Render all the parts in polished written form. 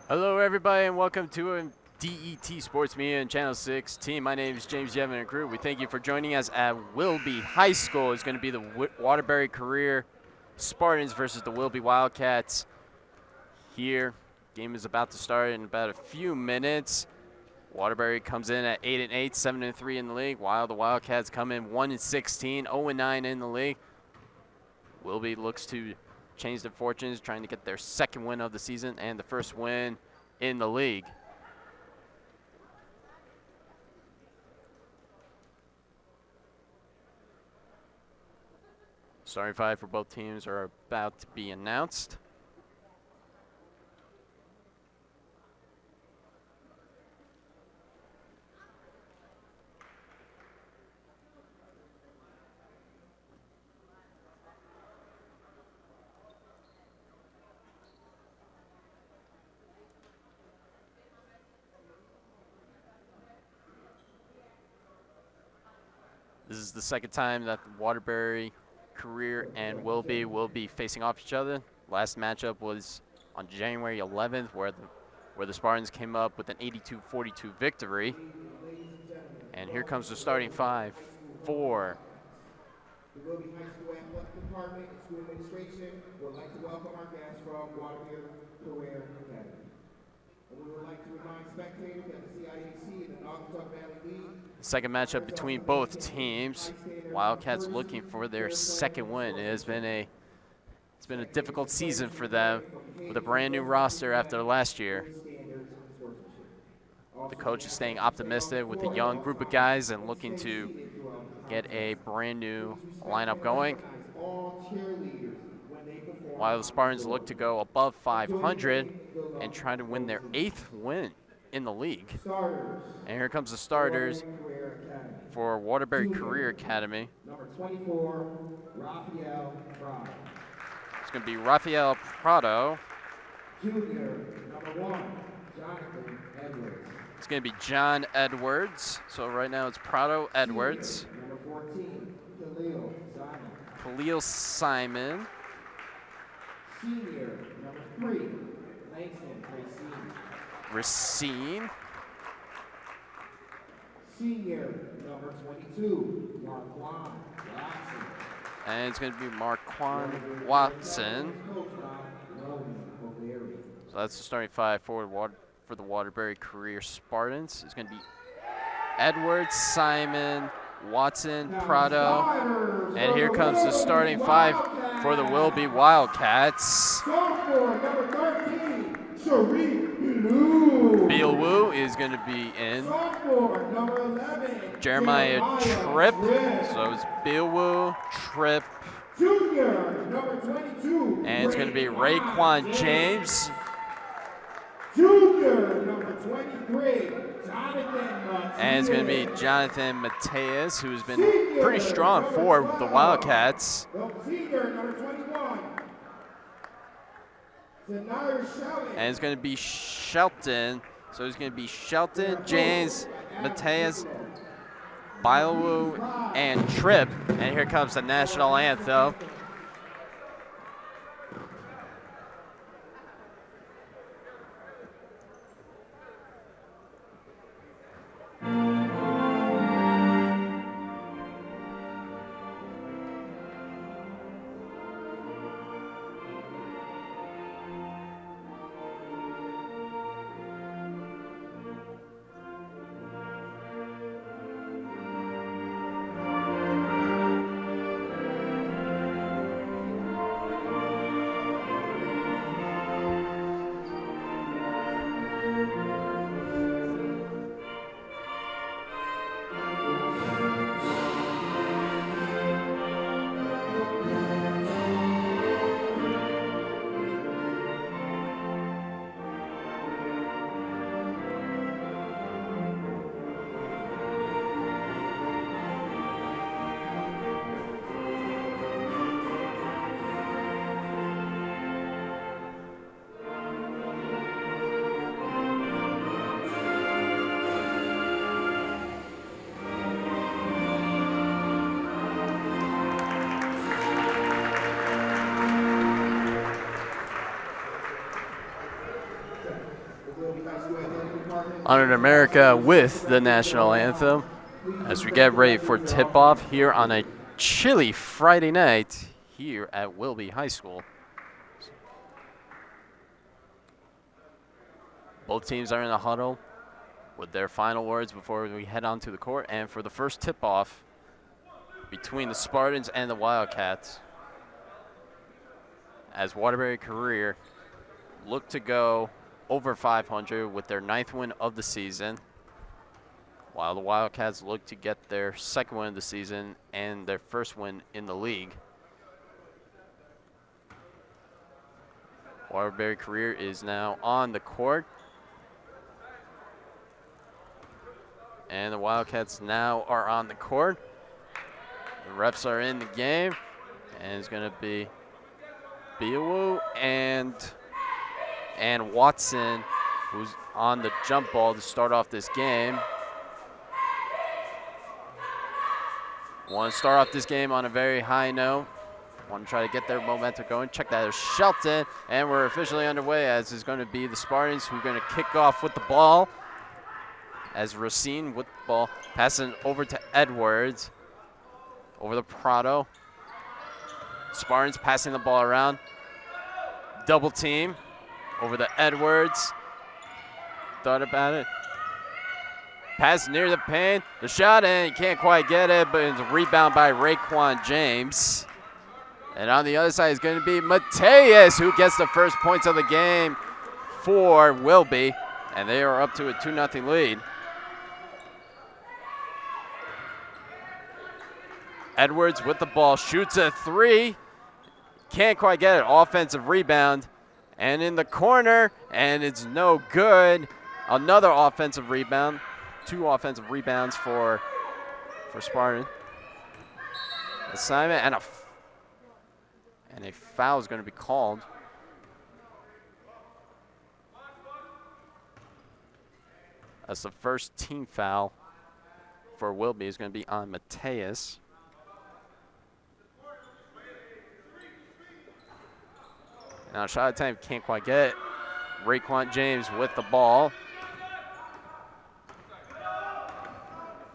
Hello, everybody, and welcome to DET Sports Media and Channel 6 team. My name is James Yevon and crew. We thank you for joining us at Wilby High School. It's going to be the Waterbury Career Spartans versus the Wilby Wildcats. Here, game is about to start in about a few minutes. Waterbury comes in at 8-8, 7-3 in the league, while the Wildcats come in 1-16, 0-9 in the league. Wilby looks to change their fortunes, trying to get their second win of the season and the first win in the league. Starting five for both teams are about to be announced. This is the second time that the Waterbury Career and Wilby will be facing off each other. Last matchup was on January 11th, where the Spartans came up with an 82-42 victory. And here comes the starting five for the Wilby High School Athletic Department and School Administration would like to welcome our guests from Waterbury Career Academy. And we would like to remind spectators that the CIAC and the Naugatuck Valley League. Second matchup between both teams. Wildcats looking for their second win. It's been a difficult season for them with a brand new roster after last year. The coach is staying optimistic with a young group of guys and looking to get a brand new lineup going. While the Spartans look to go above 500 and try to win their 8th win in the league. And here comes the starters for Waterbury Career Academy. Number 24, Rafael Prado. It's going to be Rafael Prado. Junior, number 1, Jonathan Edwards. It's going to be John Edwards. So right now it's Prado Edwards. Senior, number 14, Khalil Simon. Khalil Simon. Senior, number 3, Langston Racine. Senior, number 22, Marquand Watson. And it's going to be Marquand Watson. So that's the starting five for the Waterbury Career Spartans. It's going to be Edwards, Simon, Watson, Prado. And here comes the starting five for the Wilby Wildcats. Sophomore, number 13, Sharif Bilou. Bilou is going to be in. Sophomore, number 11, Jeremiah Tripp. So it's Bilou, Tripp. Junior, number 22. And it's going to be Raekwon James. Junior, number 23, Jonathan Mateus. And it's going to be Jonathan Mateus, who's been pretty strong for the Wildcats. Senior, number 21, Zanir Shelton. And it's going to be Shelton. So it's going to be Shelton, James, Mateus, Bilou, and Tripp. And here comes the national anthem. honored America with the national anthem as we get ready for tip-off here on a chilly Friday night here at Wilby High School. Both teams are in the huddle with their final words before we head onto the court, and for the first tip-off between the Spartans and the Wildcats, as Waterbury Career look to go over 500 with their 9th win of the season, while the Wildcats look to get their 2nd win of the season and their 1st win in the league. Waterbury Career is now on the court, and the Wildcats now are on the court. The refs are in the game, and it's going to be Biawu and Watson, who's on the jump ball to start off this game. Want to start off this game on a very high note. Want to try to get their momentum going. Check that, there's Shelton, and we're officially underway, as is going to be the Spartans who are going to kick off with the ball, as Racine with the ball, passing over to Edwards, over the Prado. Spartans passing the ball around. Double team over the Edwards. Thought about it. Pass near the paint. The shot in. He can't quite get it, but it's a rebound by Raekwon James. And on the other side is going to be Mateus, who gets the first points of the game for Wilby. And they are up to a 2-0 lead. Edwards with the ball, shoots a 3. Can't quite get it. Offensive rebound. And in the corner, and it's no good. Another offensive rebound. 2 offensive rebounds for Spartan. Assignment and a foul is going to be called. That's the first team foul for Wilby. Is going to be on Mateus. Now shot attempt, can't quite get it. Raekwon James with the ball.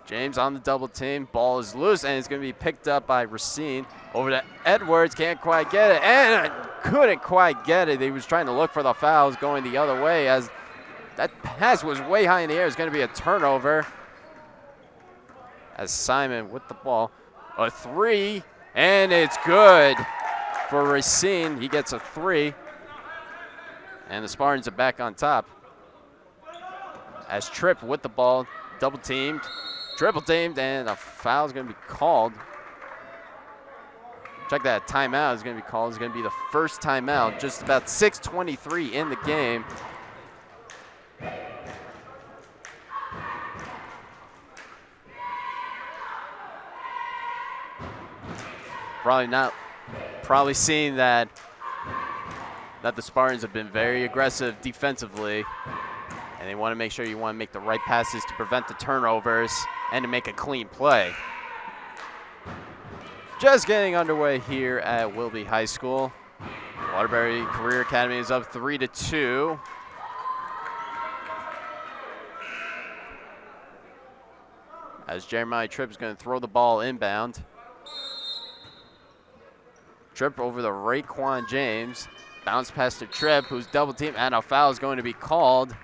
James on the double team. Ball is loose, and it's going to be picked up by Racine. Over to Edwards, can't quite get it, and couldn't quite get it. He was trying to look for the fouls going the other way, as that pass was way high in the air. It's going to be a turnover. As Simon with the ball. A 3, and it's good. For Racine, he gets a 3, and the Spartans are back on top. As Tripp with the ball, double teamed, triple teamed, and a foul is going to be called. Check that, timeout is going to be called. It's going to be the first timeout, just about 6:23 in the game. Probably seeing that the Spartans have been very aggressive defensively, and they want to make sure you want to make the right passes to prevent the turnovers and to make a clean play. Just getting underway here at Wilby High School. Waterbury Career Academy is up 3-2. As Jeremiah Tripp is going to throw the ball inbound. Tripp over the Raekwon James. Bounce pass to Tripp, who's double teamed, and a foul is going to be called.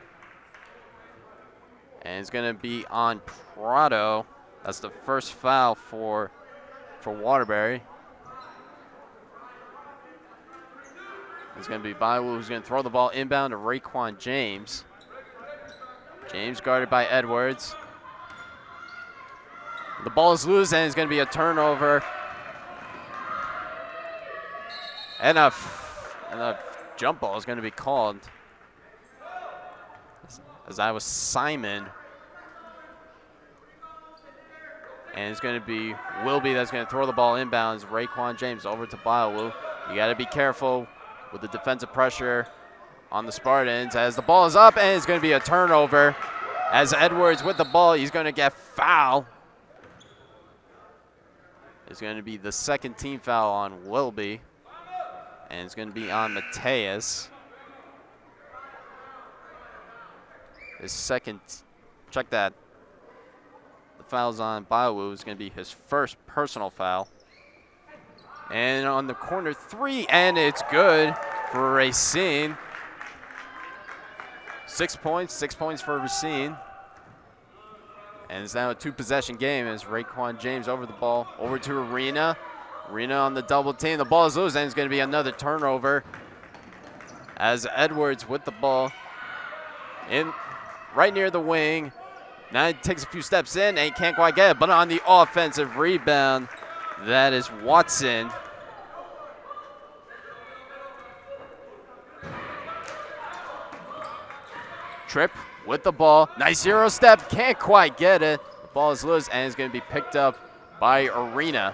And it's going to be on Prado. That's the first foul for Waterbury. It's going to be Biawu, who's going to throw the ball inbound to Raekwon James. James guarded by Edwards. The ball is loose, and it's going to be a turnover. And a jump ball is going to be called. As that was Simon. And it's going to be Wilby that's going to throw the ball inbounds. Raekwon James over to Biawu. You got to be careful with the defensive pressure on the Spartans, as the ball is up, and it's going to be a turnover. As Edwards with the ball, he's going to get foul. It's going to be the second team foul on Wilby. And it's going to be on Mateus. his second. Check that. The foul's on Biowu. It's going to be his first personal foul. And on the corner three, and it's good for Racine. 6 points, 6 points for Racine. And it's now a two-possession game as Raekwon James over the ball, over to Arena. Arena on the double team. The ball is loose, and it's going to be another turnover as Edwards with the ball in right near the wing. Now he takes a few steps in, and he can't quite get it. But on the offensive rebound, that is Watson. Tripp with the ball. Nice zero step. Can't quite get it. The ball is loose, and it's going to be picked up by Arena.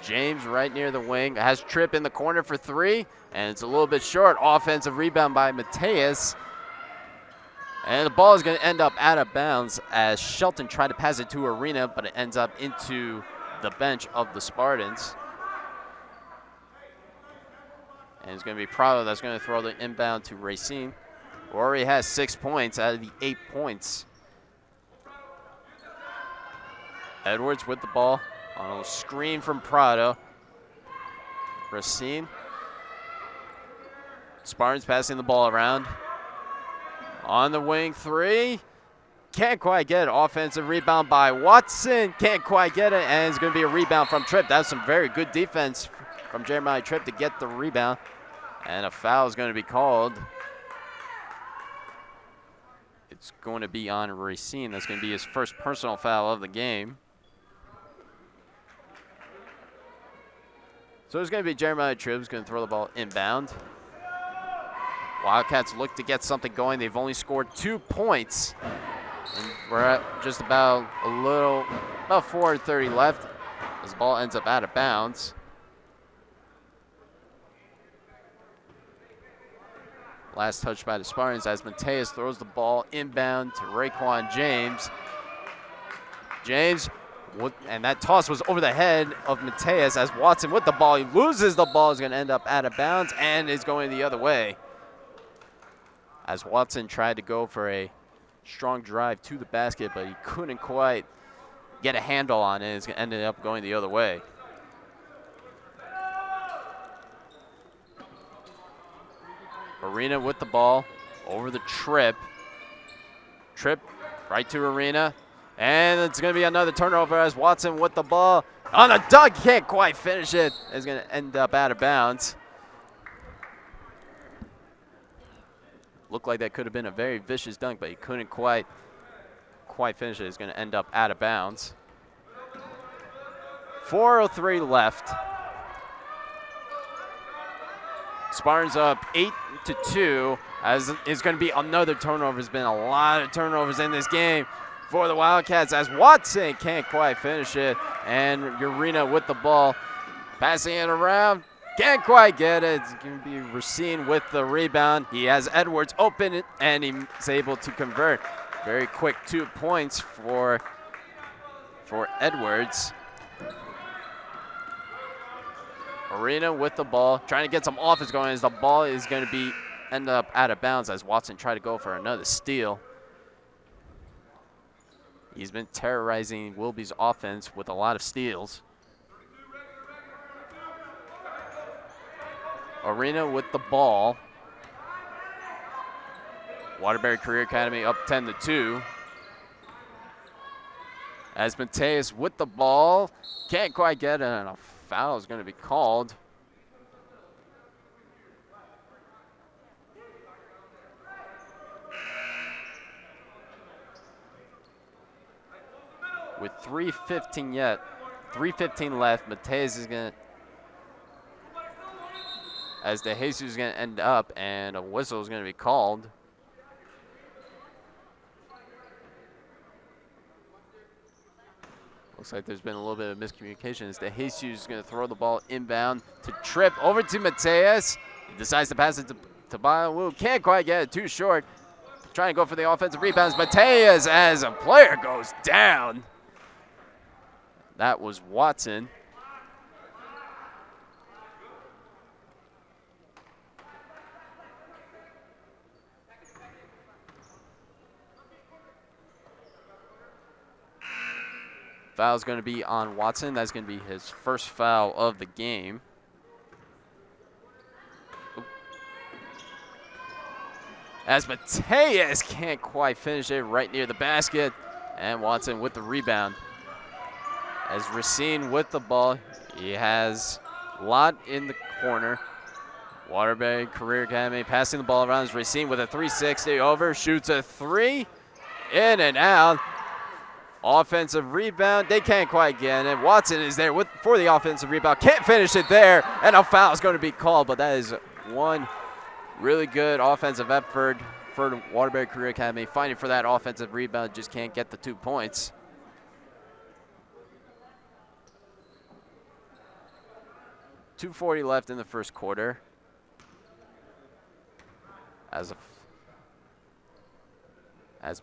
James right near the wing. Has Tripp in the corner for three, and it's a little bit short. Offensive rebound by Mateus. And the ball is going to end up out of bounds as Shelton tried to pass it to Arena, but it ends up into the bench of the Spartans. And it's going to be Prado that's going to throw the inbound to Racine, who already has 6 points out of the 8 points. Edwards with the ball on a screen from Prado. Racine. Spartans passing the ball around. On the wing three. Can't quite get it. Offensive rebound by Watson. Can't quite get it. And it's going to be a rebound from Tripp. That's some very good defense from Jeremiah Tripp to get the rebound. And a foul is going to be called. It's going to be on Racine. That's going to be his first personal foul of the game. So it's going to be Jeremiah Tripp who's going to throw the ball inbound. Wildcats look to get something going. They've only scored 2 points. And we're at just about 4:30 left as the ball ends up out of bounds. Last touch by the Spartans as Mateus throws the ball inbound to Raekwon James. James, and that toss was over the head of Mateus as Watson with the ball. He loses the ball. Is going to end up out of bounds and is going the other way. As Watson tried to go for a strong drive to the basket, but he couldn't quite get a handle on it. It's ended up going the other way. Arena with the ball over the Tripp. Tripp right to Arena. And it's going to be another turnover as Watson with the ball. On a dunk, can't quite finish it. It's going to end up out of bounds. Looked like that could have been a very vicious dunk, but he couldn't quite finish it. It's going to end up out of bounds. 4:03 left. Spartans up 8-2, as is going to be another turnover. There's been a lot of turnovers in this game for the Wildcats as Watson can't quite finish it. And Urena with the ball, passing it around. Can't quite get it. It's going to be Racine with the rebound. He has Edwards open, and he's able to convert. Very quick 2 points for Edwards. Arena with the ball, trying to get some offense going as the ball is going to end up out of bounds as Watson tried to go for another steal. He's been terrorizing Wilby's offense with a lot of steals. Arena with the ball. Waterbury Career Academy up 10-2. As Mateus with the ball, can't quite get it, and a foul is going to be called. With 3:15 left, Mateus is going to, as De Jesus is going to end up, and a whistle is going to be called. Looks like there's been a little bit of miscommunication as De Jesus is going to throw the ball inbound to Tripp, over to Mateus. He decides to pass it to Bio. Can't quite get it, too short. Trying to go for the offensive rebounds. Mateus, as a player goes down. That was Watson. Foul's going to be on Watson. That's going to be his first foul of the game. As Mateus can't quite finish it right near the basket. And Watson with the rebound. As Racine with the ball, he has Lott in the corner. Waterbury Career Academy passing the ball around as Racine with a 360 over, shoots a three, in and out. Offensive rebound, they can't quite get it. Watson is there for the offensive rebound, can't finish it there, and a foul is going to be called, but that is one really good offensive effort for Waterbury Career Academy, fighting for that offensive rebound, just can't get the 2 points. .240 left in the first quarter. As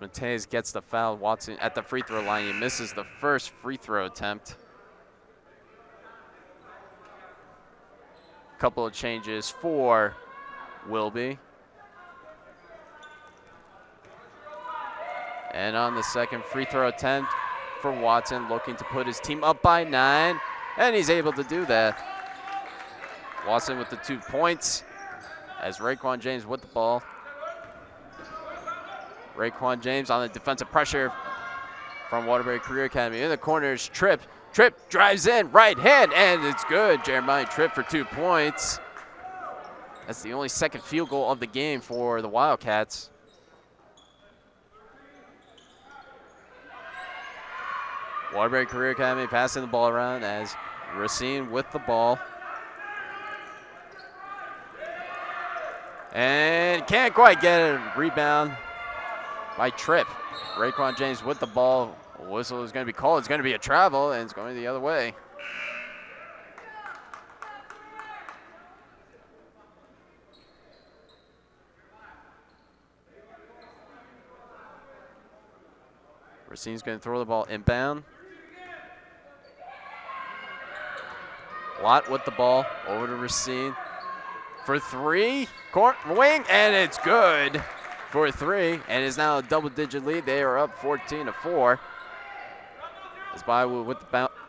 Mateus gets the foul, Watson at the free throw line, he misses the first free throw attempt. Couple of changes for Wilby. And on the second free throw attempt for Watson, looking to put his team up by 9, and he's able to do that. Watson with the 2 points as Raekwon James with the ball. Raekwon James on the defensive pressure from Waterbury Career Academy. In the corners, Tripp drives in, right hand, and it's good. Jeremiah Tripp for 2 points. That's the only second field goal of the game for the Wildcats. Waterbury Career Academy passing the ball around as Racine with the ball. And can't quite get it. Rebound by Tripp. Raekwon James with the ball. A whistle is going to be called. It's going to be a travel, and it's going the other way. Racine's going to throw the ball inbound. Lott with the ball over to Racine for 3. Wing, and it's good for 3, and is now a double-digit lead. They are up 14-4. As Bywood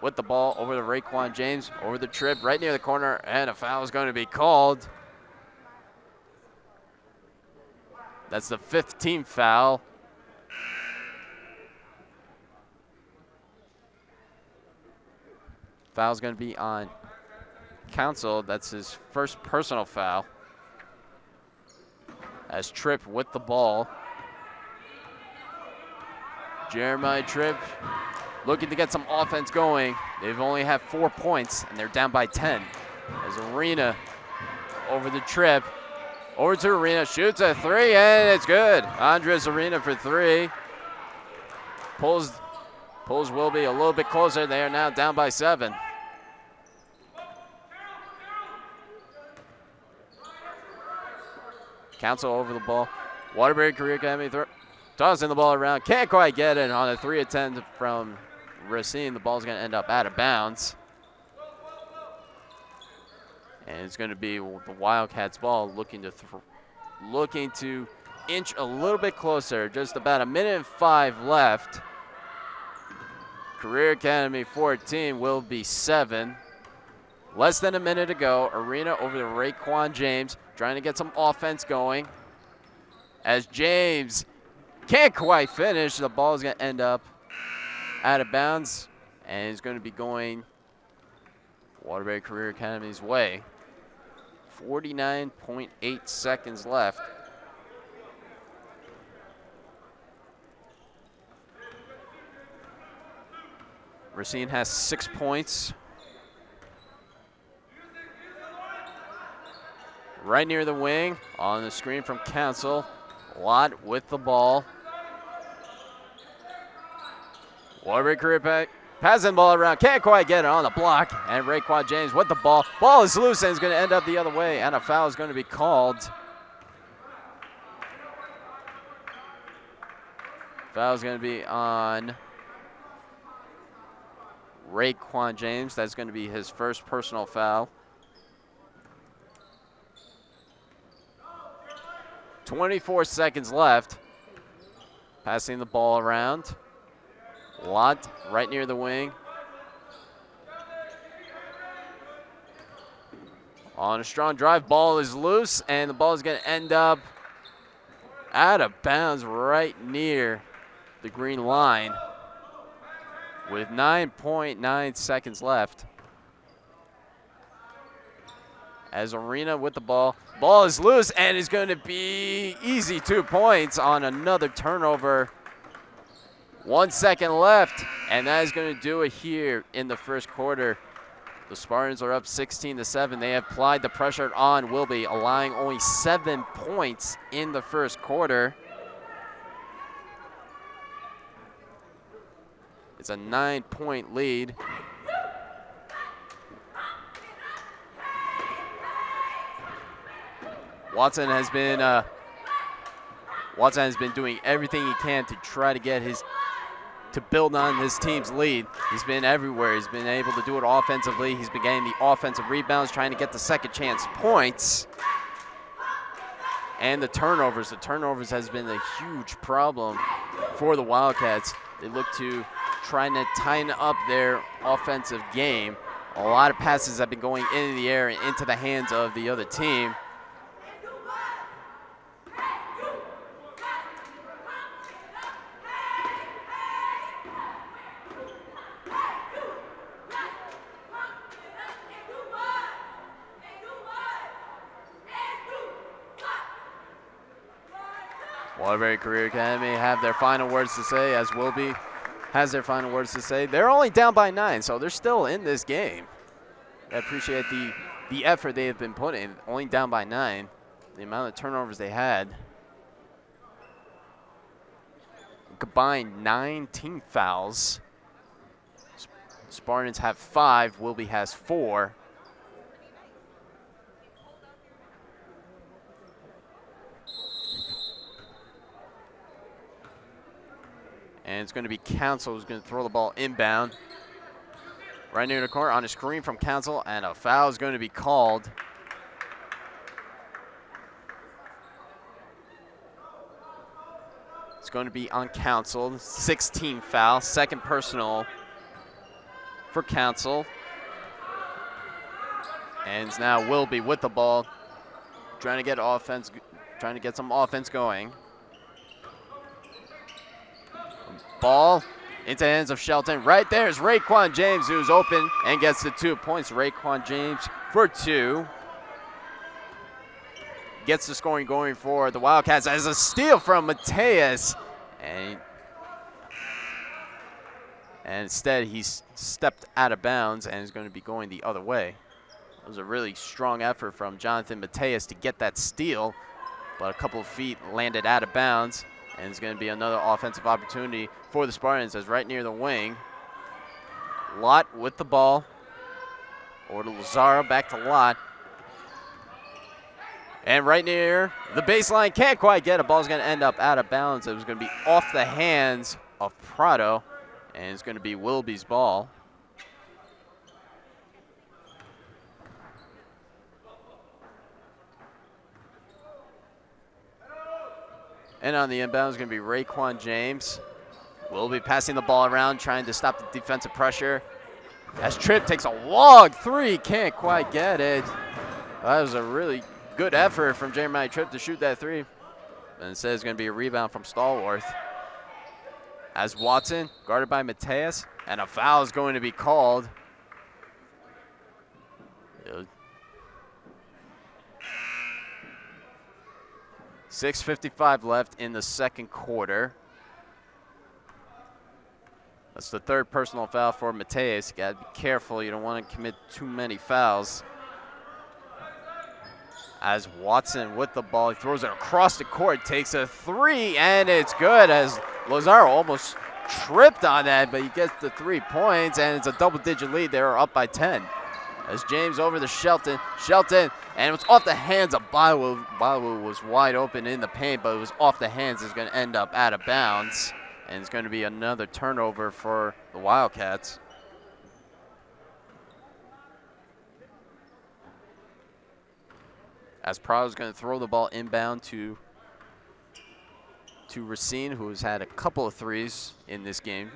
with the ball over to Raekwon James, over the Tripp, right near the corner, and a foul is going to be called. That's the 5th team foul. Foul's going to be on Council. That's his first personal foul. As Tripp with the ball. Jeremiah Tripp looking to get some offense going. They've only had 4 points, and they're down by 10. As Arena over the Tripp. Over to Arena, shoots a 3, and it's good. Andres Arena for 3. Pulls Wilby a little bit closer. They are now down by 7. Council over the ball. Waterbury Career Academy tossing the ball around. Can't quite get it on a 3 attempt from Racine. The ball's going to end up out of bounds. And it's going to be the Wildcats ball looking to inch a little bit closer. Just about 1:05 left. Career Academy 14 will be 7. Less than a minute to go. Arena over to Raekwon James, trying to get some offense going. As James can't quite finish, the ball is going to end up out of bounds, and it's going to be going Waterbury Career Academy's way. 49.8 seconds left. Racine has 6 points. Right near the wing, on the screen from Council. Lott with the ball. Waterbury Career passing the ball around, can't quite get it on the block. And Raekwon James with the ball. Ball is loose and is going to end up the other way, and a foul is going to be called. Foul is going to be on Raekwon James. That's going to be his first personal foul. 24 seconds left. Passing the ball around. Lot right near the wing. On a strong drive, ball is loose, and the ball is going to end up out of bounds right near the green line with 9.9 seconds left. As Arena with the ball. Ball is loose and is going to be easy 2 points on another turnover. 1 second left, and that is going to do it here in the first quarter. The Spartans are up 16-7. They have applied the pressure on Wilby, allowing only 7 points in the first quarter. It's a 9-point lead. Watson has been doing everything he can to try to to build on his team's lead. He's been everywhere. He's been able to do it offensively. He's been getting the offensive rebounds, trying to get the second chance points. And the turnovers. The turnovers has been a huge problem for the Wildcats. They look to trying to tighten up their offensive game. A lot of passes have been going into the air and into the hands of the other team. Waterbury Career Academy have their final words to say, as Wilby has their final words to say. They're only down by 9, so they're still in this game. I appreciate the effort they have been putting. Only down by 9. The amount of turnovers they had. Combined 19 fouls. Spartans have 5. Wilby has 4. And it's going to be Council who's going to throw the ball inbound. Right near the corner on a screen from Council, and a foul is going to be called. It's going to be on Council. 16 foul, second personal for Council. And it's now Wilby with the ball, trying to get some offense going. Ball into the hands of Shelton. Right there is Raekwon James, who's open and gets the 2 points. Raekwon James for 2. Gets the scoring going for the Wildcats as a steal from Mateus. And instead, he's stepped out of bounds and is going to be going the other way. It was a really strong effort from Jonathan Mateus to get that steal, but a couple of feet landed out of bounds. And it's going to be another offensive opportunity for the Spartans as right near the wing. Lott with the ball. Or to Lazara, back to Lott. And right near the baseline, can't quite get it. Ball's going to end up out of bounds. It was going to be off the hands of Prado. And it's going to be Wilby's ball. And on the inbound is going to be Raekwon James. Wilby passing the ball around, trying to stop the defensive pressure. As Tripp takes a long 3, can't quite get it. That was a really good effort from Jeremiah Tripp to shoot that 3. And instead it's going to be a rebound from Stallworth. As Watson, guarded by Mateus, and a foul is going to be called. 6:55 left in the second quarter. That's the third personal foul for Mateus. You gotta be careful. You don't want to commit too many fouls. As Watson with the ball, he throws it across the court, takes a 3, and it's good as Lazaro almost tripped on that, but he gets the 3 points, and it's a double-digit lead. They are up by 10. As James over to Shelton, and it was off the hands of Balu. Balu was wide open in the paint, but it was off the hands. It's going to end up out of bounds, and it's going to be another turnover for the Wildcats. As Prado's going to throw the ball inbound to Racine, who's had a couple of 3s in this game.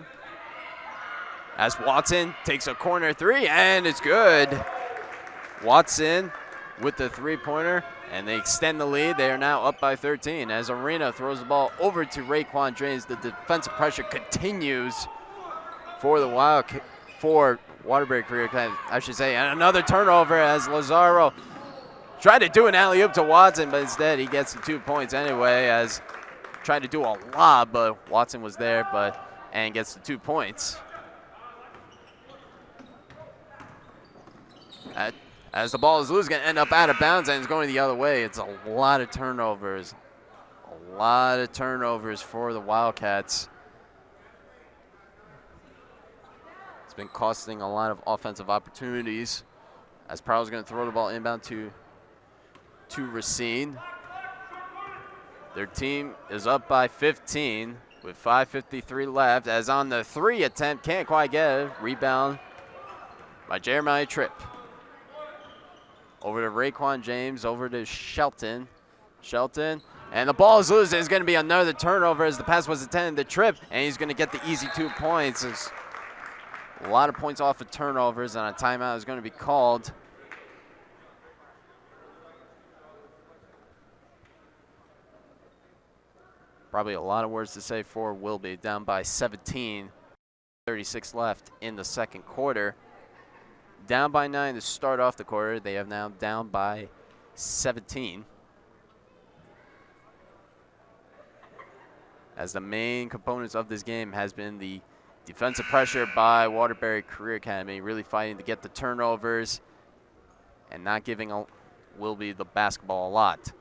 as Watson takes a corner three, and it's good. Watson with the three-pointer, and they extend the lead. They are now up by 13 as Arena throws the ball over to Raekwon James. The defensive pressure continues for Waterbury Career, I should say. And another turnover as Lazaro tried to do an alley-oop to Watson, but instead he gets the 2 points anyway, as tried to do a lob, but Watson was there and gets the 2 points. As the ball is loose, going to end up out of bounds and it's going the other way. It's a lot of turnovers. A lot of turnovers for the Wildcats. It's been costing a lot of offensive opportunities, as Prowell's going to throw the ball inbound to Racine. Their team is up by 15 with 5:53 left, as on the three attempt, can't quite get it. Rebound by Jeremiah Tripp. Over to Raekwon James, over to Shelton. And the ball is loose. It's going to be another turnover as the pass was intended to Tripp, and he's going to get the easy 2 points. There's a lot of points off of turnovers, and a timeout is going to be called. Probably a lot of words to say for Wilby, down by 17, 36 left in the second quarter. Down by 9 to start off the quarter. They have now down by 17. As the main components of this game has been the defensive pressure by Waterbury Career Academy, really fighting to get the turnovers and not giving Wilby the basketball a lot.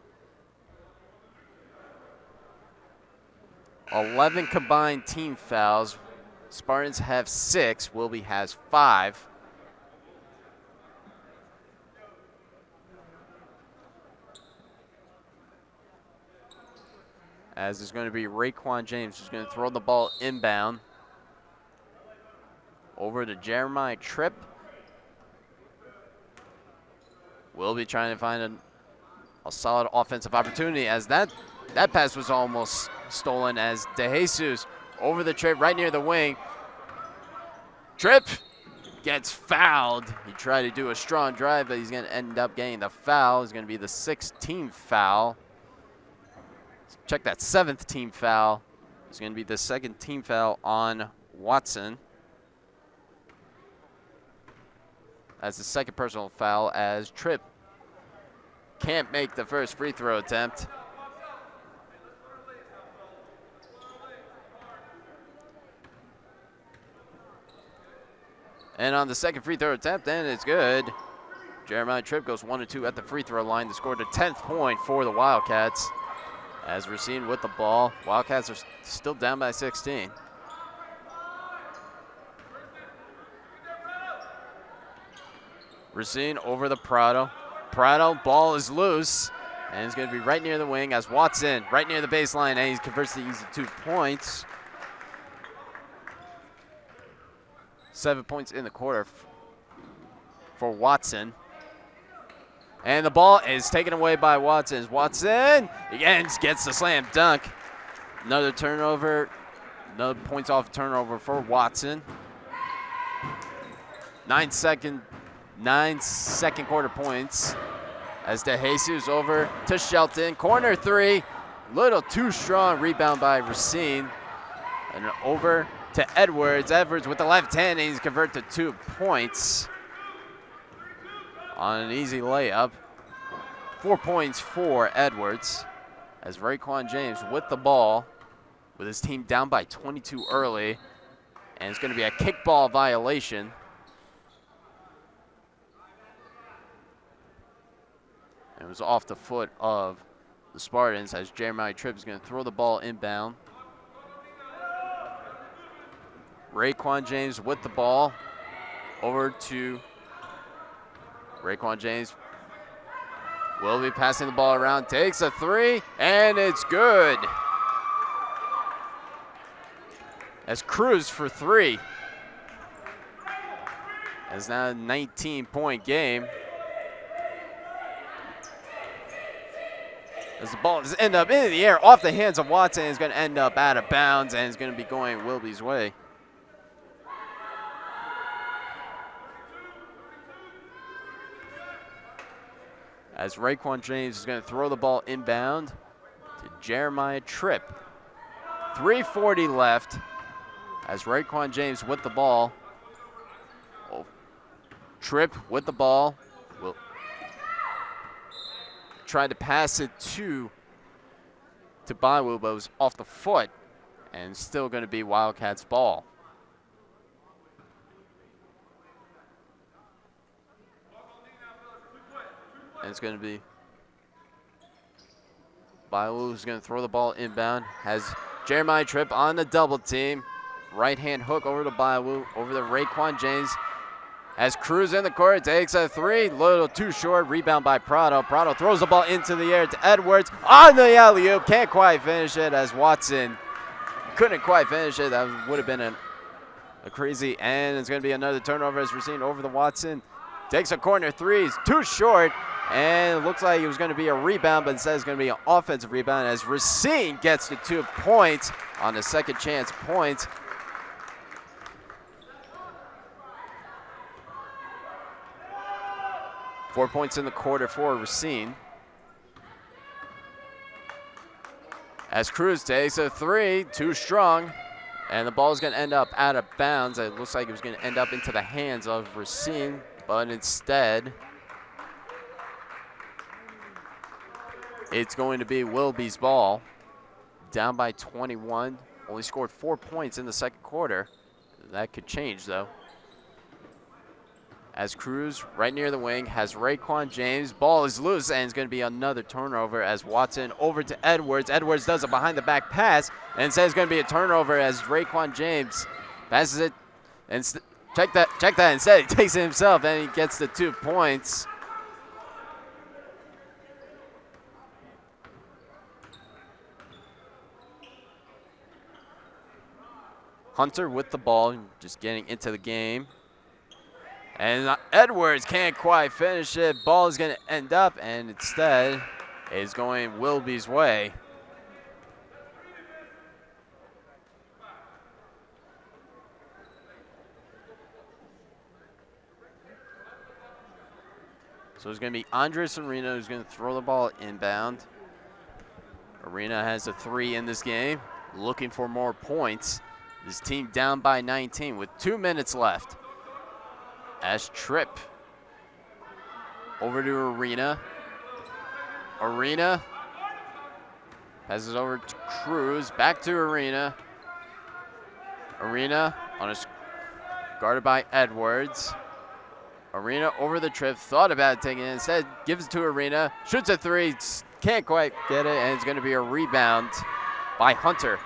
11 combined team fouls. Spartans have 6. Wilby has 5. As it's going to be Raekwon James who's going to throw the ball inbound over to Jeremiah Tripp. Wilby trying to find a solid offensive opportunity, as that pass was almost stolen, as DeJesus over the Tripp right near the wing. Tripp gets fouled. He tried to do a strong drive, but he's going to end up getting the foul. It's going to be the 6th team foul. Check that 7th team foul. It's going to be the 2nd team foul on Watson. That's the 2nd personal foul, as Tripp can't make the first free throw attempt. And on the 2nd free throw attempt, then it's good. Jeremiah Tripp goes 1 of 2 at the free throw line to score the 10th point for the Wildcats. As Racine with the ball, Wildcats are still down by 16. Racine over the Prado. Prado, ball is loose, and it's going to be right near the wing as Watson, right near the baseline, and he converts the easy 2 points. 7 points in the quarter for Watson. And the ball is taken away by Watson. Watson again gets the slam dunk. Another turnover, another points off turnover for Watson. 9 second quarter points as DeJesus over to Shelton. Corner three, little too strong. Rebound by Racine. And over to Edwards. Edwards with the left hand, and he's converted to 2 points on an easy layup. 4 points for Edwards as Raekwon James with the ball with his team down by 22 early, and it's going to be a kickball violation. And it was off the foot of the Spartans as Jeremiah Tripp is going to throw the ball inbound. Raekwon James with the ball over to Raekwon James. Will be passing the ball around, takes a 3, and it's good. As Cruz for 3. It's now a 19-point game. As the ball just end up in the air off the hands of Watson, is going to end up out of bounds, and it's going to be going Wilby's way. as Raekwon James is going to throw the ball inbound to Jeremiah Tripp. 3:40 left as Raekwon James with the ball. Oh, Tripp with the ball. Will try to pass it to Baiwu, but it was off the foot, and still going to be Wildcats ball. And it's going to be Baiwu who's going to throw the ball inbound. Has Jeremiah Tripp on the double team. Right-hand hook over to Baiwu, over to Raekwon James. As Cruz in the court, takes a three, little too short, rebound by Prado. Prado throws the ball into the air to Edwards on the alley-oop, can't quite finish it as Watson couldn't quite finish it. That would have been a crazy, and it's going to be another turnover as Racine over the Watson. Takes a corner three, too short, and it looks like it was going to be a rebound, but instead it's going to be an offensive rebound as Racine gets the 2 points on the second chance points. Four points in the quarter for Racine. As Cruz takes a three, too strong, and the ball is going to end up out of bounds. It looks like it was going to end up into the hands of Racine, but instead it's going to be Wilby's ball. Down by 21, only scored 4 points in the second quarter. That could change though. As Cruz, right near the wing, has Raekwon James. Ball is loose, and it's going to be another turnover as Watson over to Edwards. Edwards does a behind-the-back pass, and instead it's going to be a turnover as Raekwon James passes it. And check that. Instead, he takes it himself, and he gets the 2 points. Hunter with the ball, just getting into the game. And Edwards can't quite finish it. Ball is going to end up, and instead is going Wilby's way. So it's going to be Andres Arena who's going to throw the ball inbound. Arena has a three in this game, looking for more points. This team down by 19 with 2 minutes left. As Tripp over to Arena. Arena passes over to Cruz, back to Arena. Arena on a guarded by Edwards. Arena over the Tripp, thought about taking it, instead gives it to Arena, shoots a three, can't quite get it, and it's going to be a rebound by Hunter.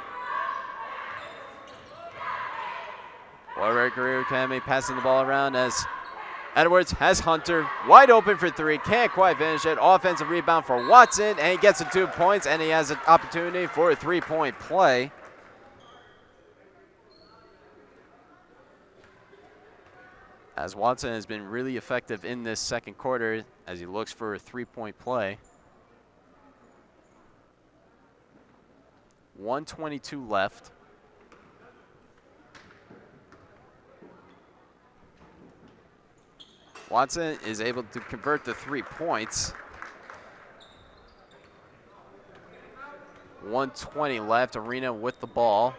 Waterbury Career Academy passing the ball around as Edwards has Hunter wide open for three, can't quite finish it. Offensive rebound for Watson, and he gets the 2 points, and he has an opportunity for a three-point play. As Watson has been really effective in this second quarter as he looks for a three-point play. 1:22 left. Watson is able to convert the 3 points. 1:20 left. Arena with the ball.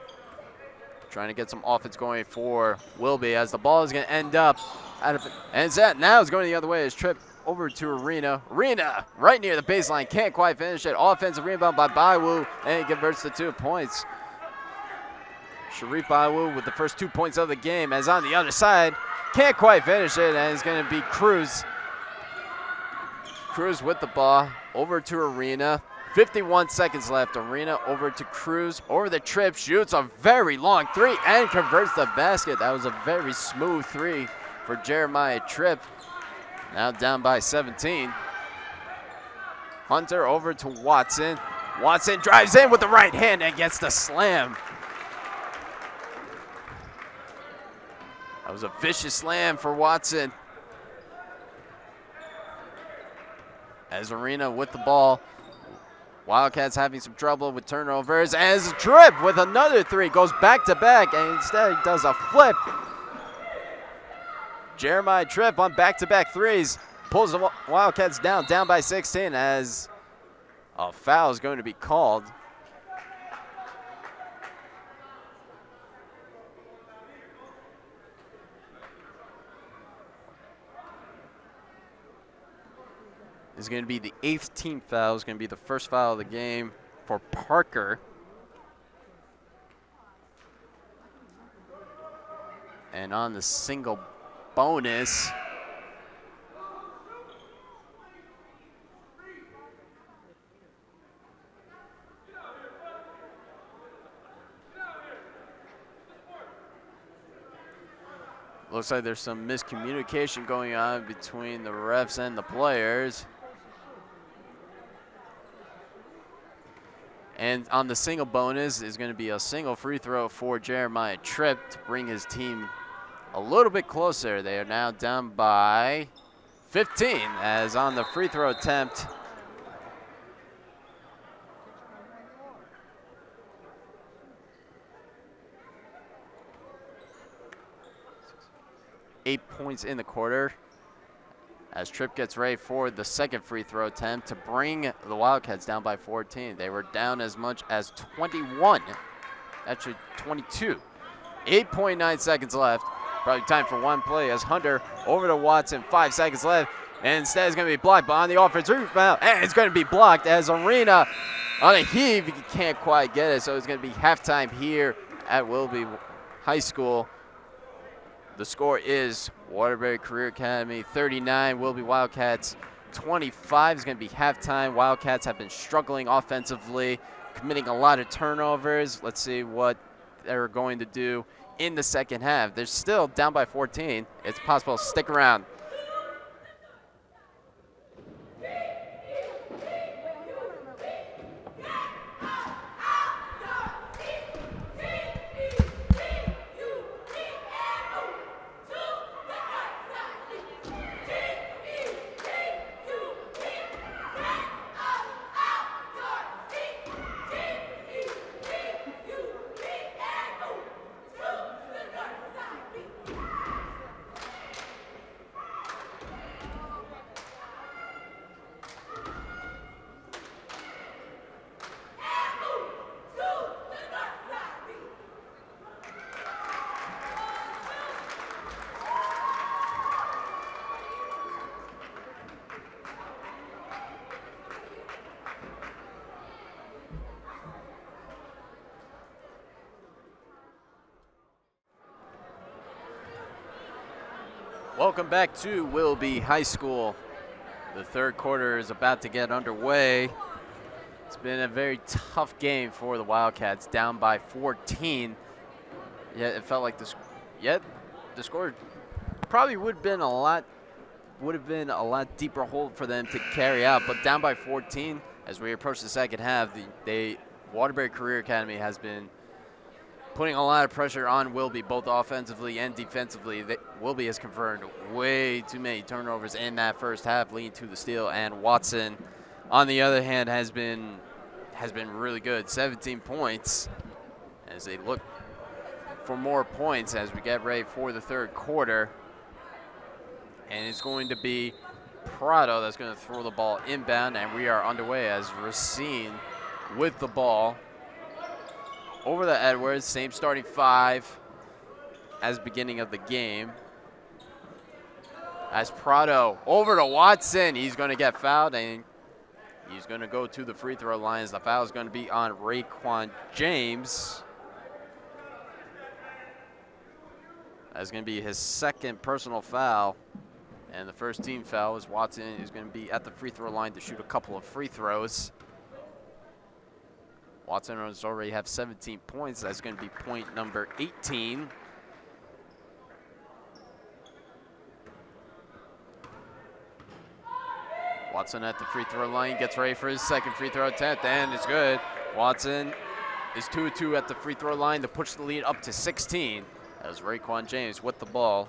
Trying to get some offense going for Wilby as the ball is going to end up out of it. And now it's going the other way as Tripp over to Arena. Arena right near the baseline. Can't quite finish it. Offensive rebound by Baiwu, and he converts the 2 points. Sharif Baiwu with the first 2 points of the game, as on the other side, can't quite finish it, and it's going to be Cruz. Cruz with the ball over to Arena. 51 seconds left. Arena over to Cruz. Over the Tripp, shoots a very long three and converts the basket. That was a very smooth three for Jeremiah Tripp. Now down by 17. Hunter over to Watson. Watson drives in with the right hand and gets the slam. That was a vicious slam for Watson. As Arena with the ball. Wildcats having some trouble with turnovers as Tripp with another three goes back to back, and instead he does a flip. Jeremiah Tripp on back-to-back threes. pulls the Wildcats down by 16 as a foul is going to be called. Is going to be the 8th team foul. Is going to be the first foul of the game for Parker. And on the single bonus, looks like there's some miscommunication going on between the refs and the players. And on the single bonus is going to be a single free throw for Jeremiah Tripp to bring his team a little bit closer. They are now down by 15 as on the free throw attempt, eight points in the quarter as Tripp gets ready for the second free throw attempt to bring the Wildcats down by 14. They were down as much as 21, actually 22. 8.9 seconds left. Probably time for one play as Hunter over to Watson, 5 seconds left. And instead it's going to be blocked, but on the offensive rebound, and it's going to be blocked as Arena on a heave. He can't quite get it, so it's going to be halftime here at Wilby High School. The score is Waterbury Career Academy 39, Wilby Wildcats 25 is going to be halftime. Wildcats have been struggling offensively, committing a lot of turnovers. Let's see what they're going to do in the second half. They're still down by 14. It's possible. Stick around. Welcome back to Wilby High School. The third quarter is about to get underway. It's been a very tough game for the Wildcats, down by 14. Yet it felt like the score probably would have been a lot deeper hold for them to carry out. But down by 14 as we approach the second half, the Waterbury Career Academy has been putting a lot of pressure on Wilby, both offensively and defensively. Wilby has converted way too many turnovers in that first half, leading to the steal. And Watson, on the other hand, has been really good. 17 points as they look for more points as we get ready for the third quarter. And it's going to be Prado that's going to throw the ball inbound, and we are underway as Racine with the ball. Over to Edwards, same starting five as beginning of the game. As Prado over to Watson, he's going to get fouled, and he's going to go to the free throw line. The foul is going to be on Raekwon James. That's going to be his second personal foul, and the first team foul is Watson, who's going to be at the free throw line to shoot a couple of free throws. Watson has already have 17 points. That's going to be point number 18. Watson at the free throw line, gets ready for his second free throw attempt, and it's good. Watson is 2-2 at the free throw line to push the lead up to 16. That was Raekwon James with the ball.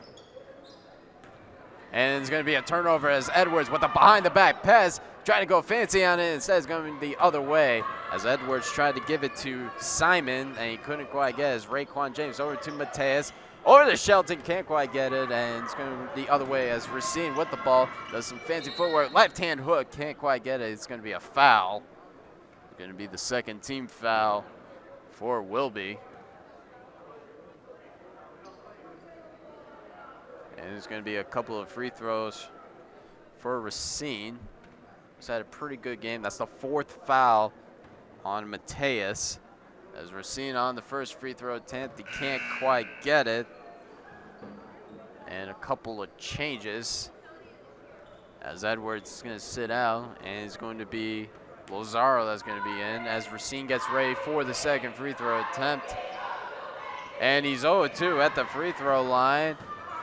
And it's going to be a turnover as Edwards with the behind-the-back pass, trying to go fancy on it. Instead, it's going the other way as Edwards tried to give it to Simon, and he couldn't quite get it. As Raekwon James over to Mateus. Over to Shelton, can't quite get it, and it's going the other way as Racine with the ball. Does some fancy footwork, left-hand hook, can't quite get it. It's going to be a foul. Going to be the second team foul for Wilby. And there's going to be a couple of free throws for Racine. He's had a pretty good game. That's the fourth foul on Mateus. As Racine on the first free throw attempt, he can't quite get it. And a couple of changes. As Edwards is going to sit out, and it's going to be Lozaro that's going to be in as Racine gets ready for the second free throw attempt. And he's 0-2 at the free throw line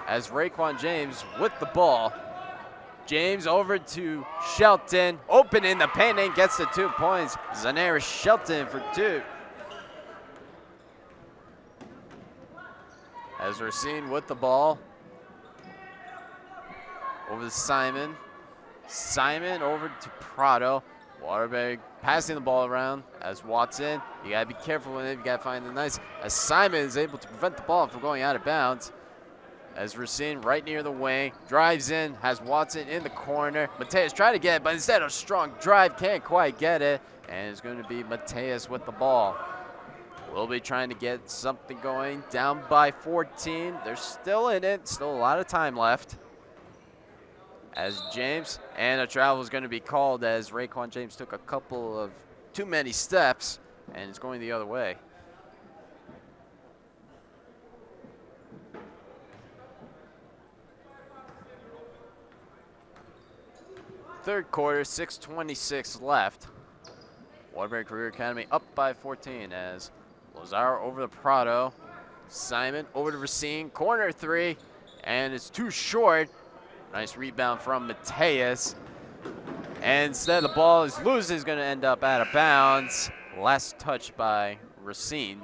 as Raekwon James with the ball. James over to Shelton, open in the paint and gets the 2 points. Zanera Shelton for 2. As Racine with the ball. Over to Simon. Simon over to Prado. Waterbury passing the ball around as Watson. You gotta be careful with it, you gotta find the nice. As Simon is able to prevent the ball from going out of bounds. As Racine right near the wing, drives in, has Watson in the corner. Mateus trying to get it, but instead a strong drive, can't quite get it. And it's going to be Mateus with the ball. We'll be trying to get something going, down by 14. They're still in it, still a lot of time left. As James, and a travel is going to be called as Raekwon James took a couple of too many steps, and it's going the other way. Third quarter, 6:26 left. Waterbury Career Academy up by 14 as Lozaro over to Prado. Simon over to Racine, corner three, and it's too short. Nice rebound from Mateus. And instead the ball is loose, is going to end up out of bounds. Last touch by Racine.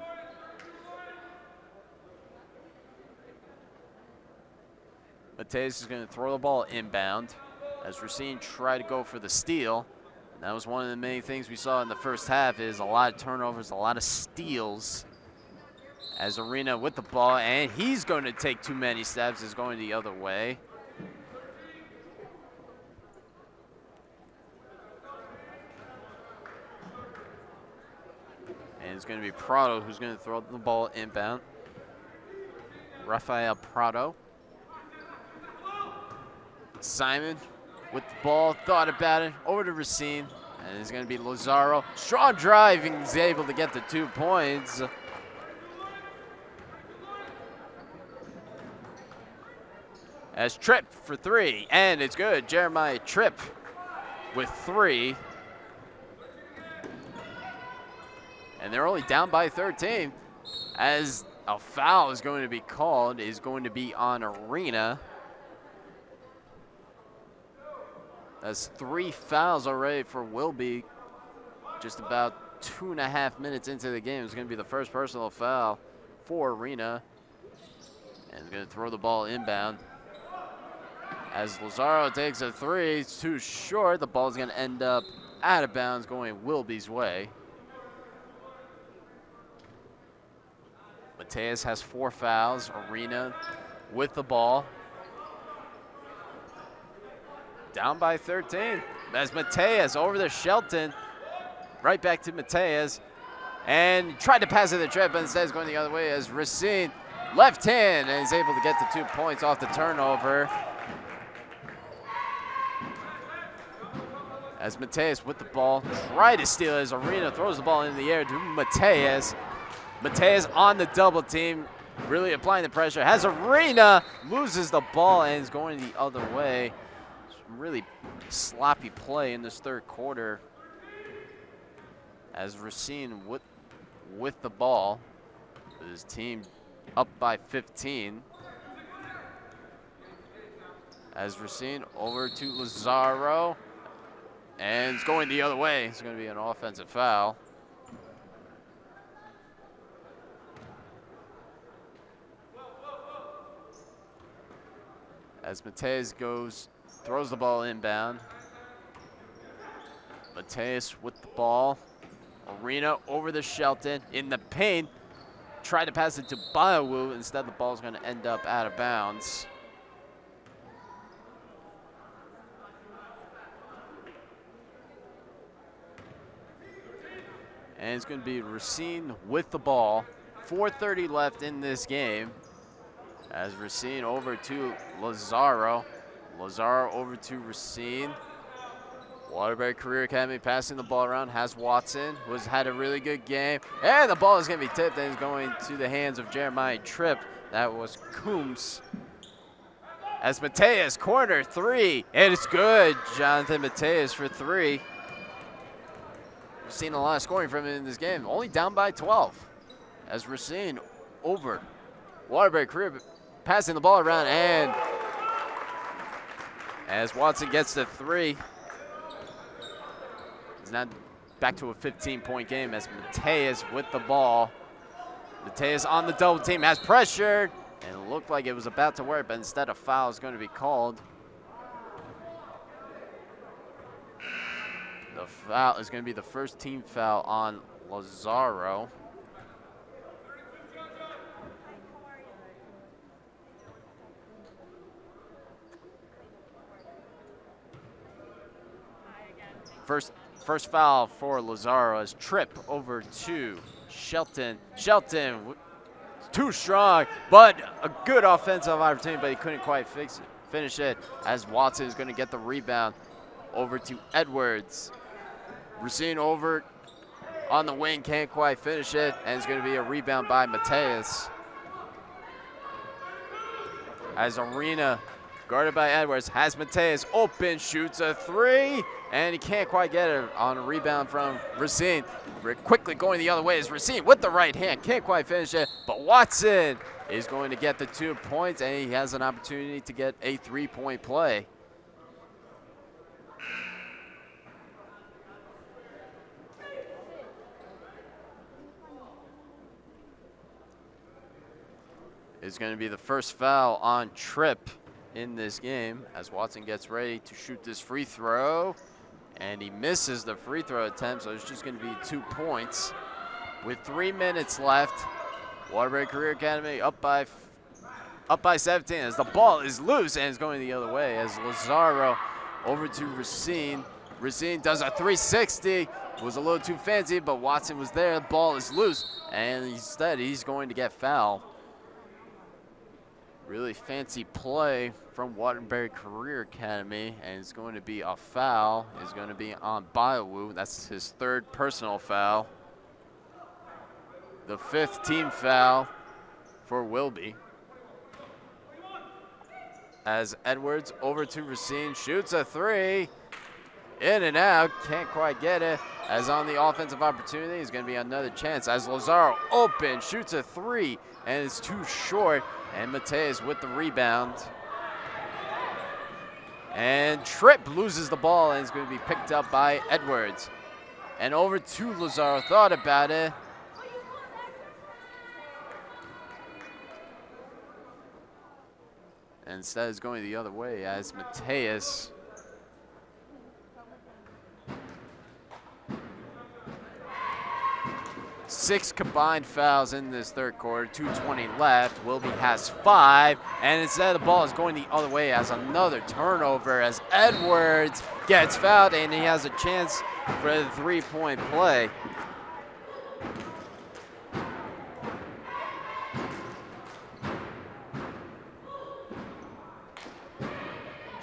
Mateus is going to throw the ball inbound as Racine tried to go for the steal. And that was one of the many things we saw in the first half is a lot of turnovers, a lot of steals. As Arena with the ball, and he's going to take too many steps, is going the other way. And it's going to be Prado who's going to throw the ball inbound. Rafael Prado. Simon with the ball, thought about it, over to Racine. And it's going to be Lozaro. Strong driving, he's able to get the 2 points. As Tripp for three, and it's good. Jeremiah Tripp with 3. And they're only down by 13 as a foul is going to be called, is going to be on Arena. That's 3 fouls already for Wilby. Just about 2.5 minutes into the game. It's going to be the first personal foul for Arena. And he's going to throw the ball inbound. As Lozaro takes a 3, it's too short. The ball's going to end up out of bounds going Wilby's way. Mateus has 4 fouls. Arena with the ball. Down by 13. As Mateus over to Shelton. Right back to Mateus. And tried to pass it to Tripp, but instead is going the other way as Racine left hand and is able to get the 2 points off the turnover. As Mateus with the ball, try to steal as Arena throws the ball in the air to Mateus. Mateus on the double team, really applying the pressure. Has Arena, loses the ball and is going the other way. Some really sloppy play in this third quarter. As Racine with the ball, with his team up by 15. As Racine over to Lozaro. And it's going the other way. It's going to be an offensive foul. As Mateus throws the ball inbound. Mateus with the ball. Arena over the Shelton in the paint. try to pass it to Biowu. Instead, the ball's going to end up out of bounds. And it's going to be Racine with the ball. 4:30 left in this game. As Racine over to Lazaro. Lazaro over to Racine. Waterbury Career Academy passing the ball around, has Watson, who's had a really good game. And the ball is going to be tipped and is going to the hands of Jeremiah Tripp. That was Coombs. As Mateus, corner three, and it's good. Jonathan Mateus for three. We've seen a lot of scoring from him in this game. Only down by 12. As Racine over. Waterbury Career passing the ball around, and as Watson gets the three. He's now back to a 15-point game as Mateus with the ball. Mateus on the double team, has pressure, and it looked like it was about to work, but instead a foul is going to be called. The foul is going to be the first team foul on Lazaro. First foul for Lazaro is Tripp over to Shelton. Shelton, too strong, but a good offensive opportunity, but he couldn't quite finish it as Watson is going to get the rebound over to Edwards. Racine over on the wing, can't quite finish it, and it's going to be a rebound by Mateus. As Arena, guarded by Edwards, has Mateus open, shoots a three, and he can't quite get it on a rebound from Racine. Quickly going the other way is Racine with the right hand, can't quite finish it, but Watson is going to get the 2 points, and he has an opportunity to get a 3-point play. It's going to be the first foul on Tripp in this game as Watson gets ready to shoot this free throw, and he misses the free throw attempt, so it's just going to be 2 points. With 3 minutes left, Waterbury Career Academy up by 17 as the ball is loose and is going the other way as Lazaro over to Racine. Racine does a 360, was a little too fancy, but Watson was there. The ball is loose, and instead he's going to get fouled. Really fancy play from Waterbury Career Academy, and it's going to be a foul. It's going to be on Biowu. That's his 3rd personal foul. The 5th team foul for Wilby. As Edwards over to Racine, shoots a three. In and out, can't quite get it. As on the offensive opportunity, is going to be another chance. As Lazaro open, shoots a three, and it's too short. And Mateus with the rebound. And Tripp loses the ball, and it's going to be picked up by Edwards. And over to Lazaro, thought about it. And instead is going the other way as Mateus. Six combined fouls in this 3rd quarter, 2:20 left. Wilby has 5, and instead the ball is going the other way as another turnover as Edwards gets fouled, and he has a chance for the 3-point play.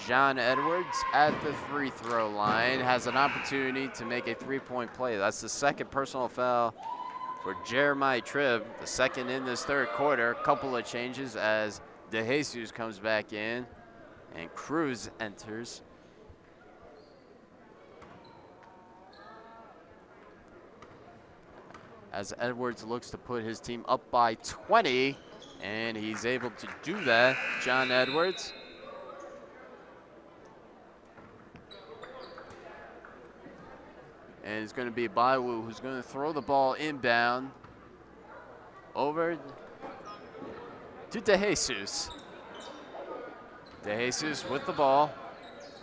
John Edwards at the free throw line has an opportunity to make a 3-point play. That's the 2nd personal foul for Jeremiah Tripp, the 2nd in this 3rd quarter. A couple of changes as De Jesus comes back in and Cruz enters. As Edwards looks to put his team up by 20, and he's able to do that. John Edwards. And it's going to be Baiwu who's going to throw the ball inbound over to De Jesus. De Jesus with the ball.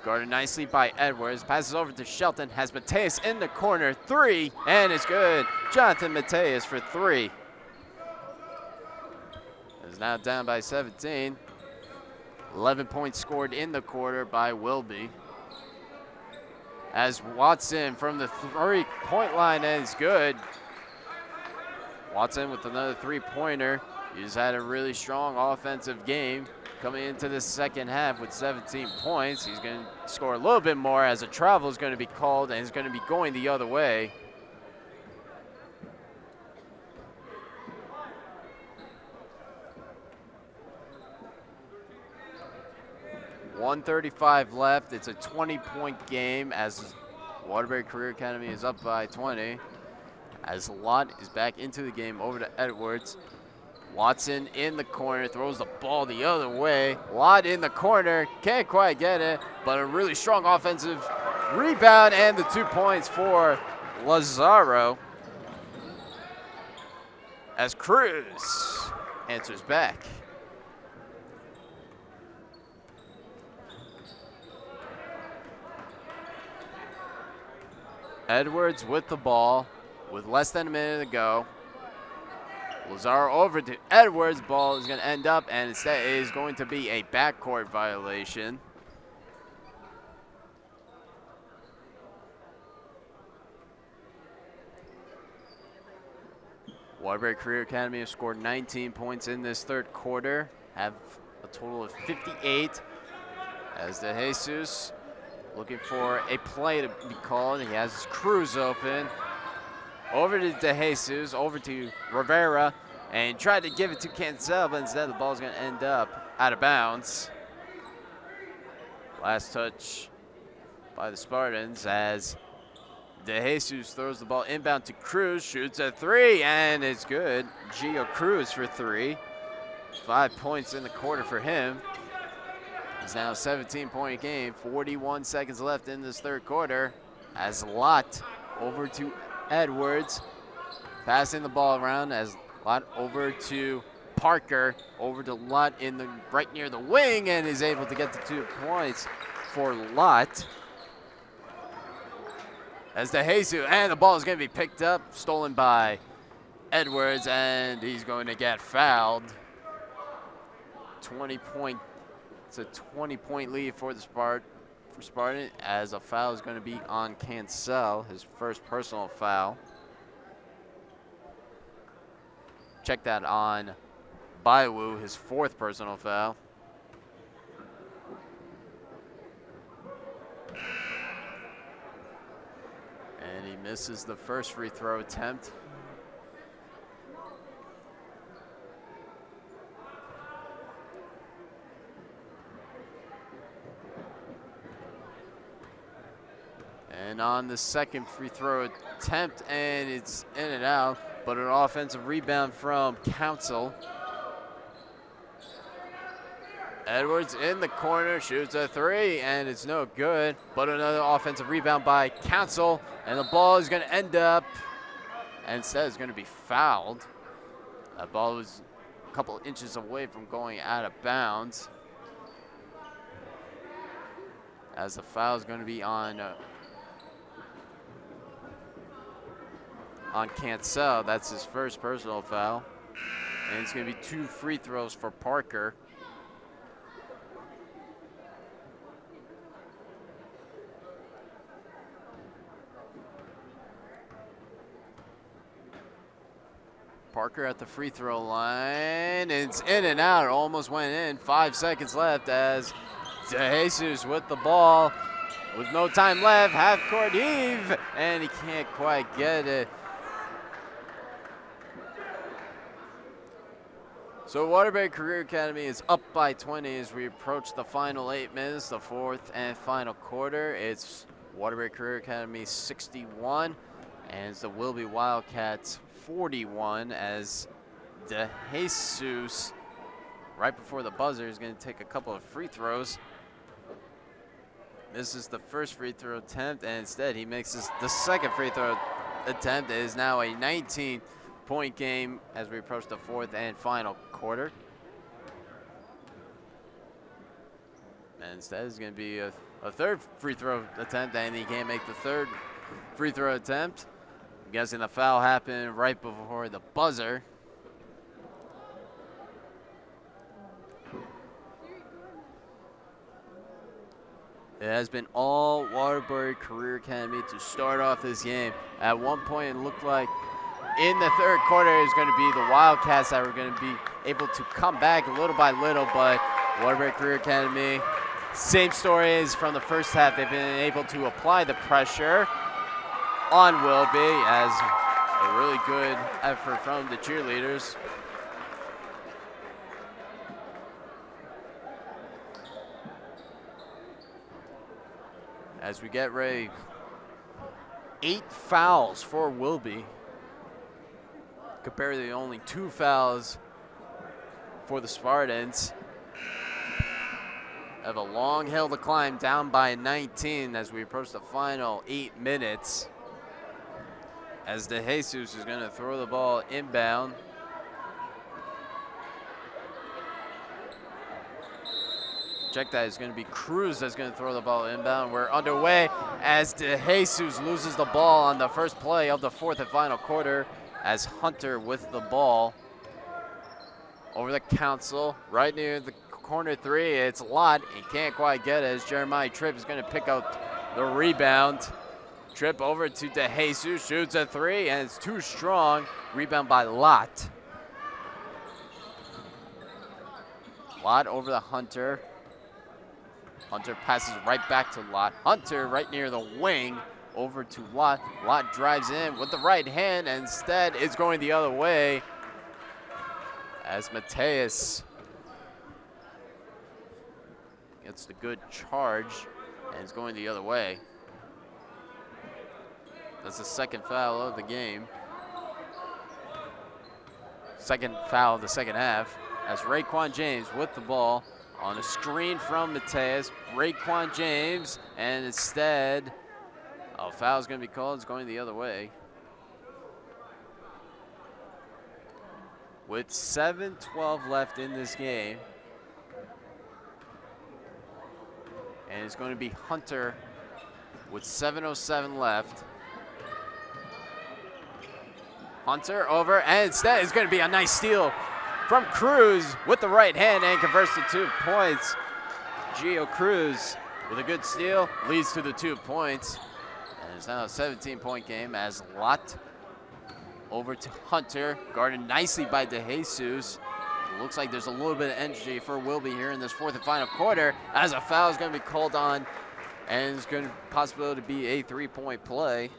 Guarded nicely by Edwards. Passes over to Shelton. Has Mateus in the corner. 3, and it's good. Jonathan Mateus for 3. now down by 17. 11 points scored in the quarter by Wilby. As Watson from the 3-point line is good. Watson with another 3-pointer. He's had a really strong offensive game coming into the second half with 17 points. He's going to score a little bit more as a travel is going to be called, and he's going to be going the other way. .135 left. It's a 20-point game as Waterbury Career Academy is up by 20. As Lott is back into the game over to Edwards. Watson in the corner, throws the ball the other way. Lott in the corner, can't quite get it, but a really strong offensive rebound and the 2 points for Lazaro. As Cruz answers back. Edwards with the ball with less than a minute to go. Lazaro over to Edwards. Ball is going to end up, and instead it is going to be a backcourt violation. Waterbury Career Academy has scored 19 points in this third quarter, have a total of 58. As De Jesus looking for a play to be called. He has his Cruz open. Over to De Jesus, over to Rivera, and tried to give it to Cancel, but instead the ball's going to end up out of bounds. Last touch by the Spartans as De Jesus throws the ball inbound to Cruz, shoots a 3, and it's good. Gio Cruz for 3. 5 points in the quarter for him. It's now a 17-point game, 41 seconds left in this third quarter. As Lott over to Edwards, passing the ball around as Lott over to Parker, over to Lott in the right near the wing, and is able to get the 2 points for Lott. As De Jesus, and the ball is going to be picked up, stolen by Edwards, and he's going to get fouled. 20-point. It's a 20-point lead for the Spartan, as a foul is going to be on Cancel, his first personal foul. Check that on Baiwu, his 4th personal foul. And he misses the first free throw attempt. And on the second free throw attempt, and it's in and out, but an offensive rebound from Council. Edwards in the corner, shoots a 3, and it's no good, but another offensive rebound by Council, and the ball is going to end up, and instead it's going to be fouled. That ball was a couple inches away from going out of bounds, as the foul is going to be on Cancel. That's his first personal foul. And it's going to be 2 free throws for Parker. Parker at the free throw line. It's in and out. It almost went in. 5 seconds left as De Jesus with the ball. With no time left, half-court heave, and he can't quite get it. So Waterbury Career Academy is up by 20 as we approach the final 8 minutes, the 4th and final quarter. It's Waterbury Career Academy 61, and it's the Wilby Wildcats 41 as De Jesus, right before the buzzer, is going to take a couple of free throws. This is the first free throw attempt, and instead he makes the second free throw attempt. It is now a 19-point game as we approach the 4th and final quarter. And instead it's going to be a third free throw attempt, and he can't make the third free throw attempt. I'm guessing the foul happened right before the buzzer. It has been all Waterbury Career Academy to start off this game. At one point, it looked like in the third quarter it was going to be the Wildcats that were going to be able to come back little by little, but Waterbury Career Academy, same story as from the first half. They've been able to apply the pressure on Wilby as a really good effort from the cheerleaders. As we get ready, 8 fouls for Wilby, compared to the only 2 fouls for the Spartans. Have a long hill to climb, down by 19 as we approach the final 8 minutes. As De Jesus is going to throw the ball inbound. Check that, it's going to be Cruz that's going to throw the ball inbound. We're underway as De Jesus loses the ball on the first play of the fourth and final quarter as Hunter with the ball over the council, right near the corner 3. It's Lott. He can't quite get it as Jeremiah Tripp is going to pick up the rebound. Tripp over to De Jesus, shoots a 3, and it's too strong. Rebound by Lott. Lott over to Hunter. Hunter passes right back to Lott. Hunter right near the wing over to Lott. Lott drives in with the right hand and instead is going the other way as Mateus gets the good charge and is going the other way. That's the second foul of the game. Second foul of the second half as Raekwon James with the ball on a screen from Mateus. Raekwon James, and instead a foul is going to be called. It's going the other way. With 7:12 left in this game. And it's going to be Hunter with 7:07 left. Hunter over, and instead it's going to be a nice steal from Cruz with the right hand and converts to 2 points. Gio Cruz with a good steal leads to the 2 points. And it's now a 17-point game as Lott over to Hunter, guarded nicely by De Jesus. It looks like there's a little bit of energy for Wilby here in this fourth and final quarter as a foul is going to be called on, and it's going to possibility to be a 3-point play.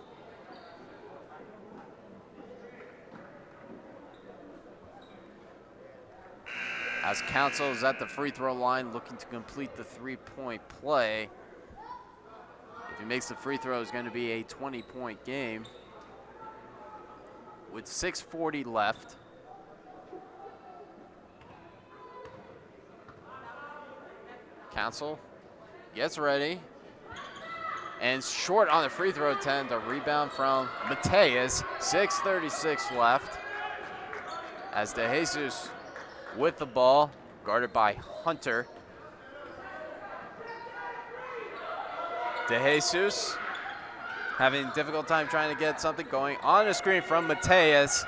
As Council is at the free throw line looking to complete the 3-point play. If he makes the free throw, it's going to be a 20-point game. With 6:40 left. Council gets ready. And short on the free throw attempt, a rebound from Mateus. 6:36 left. As De Jesus with the ball, guarded by Hunter. De Jesus having a difficult time trying to get something going on a screen from Mateus.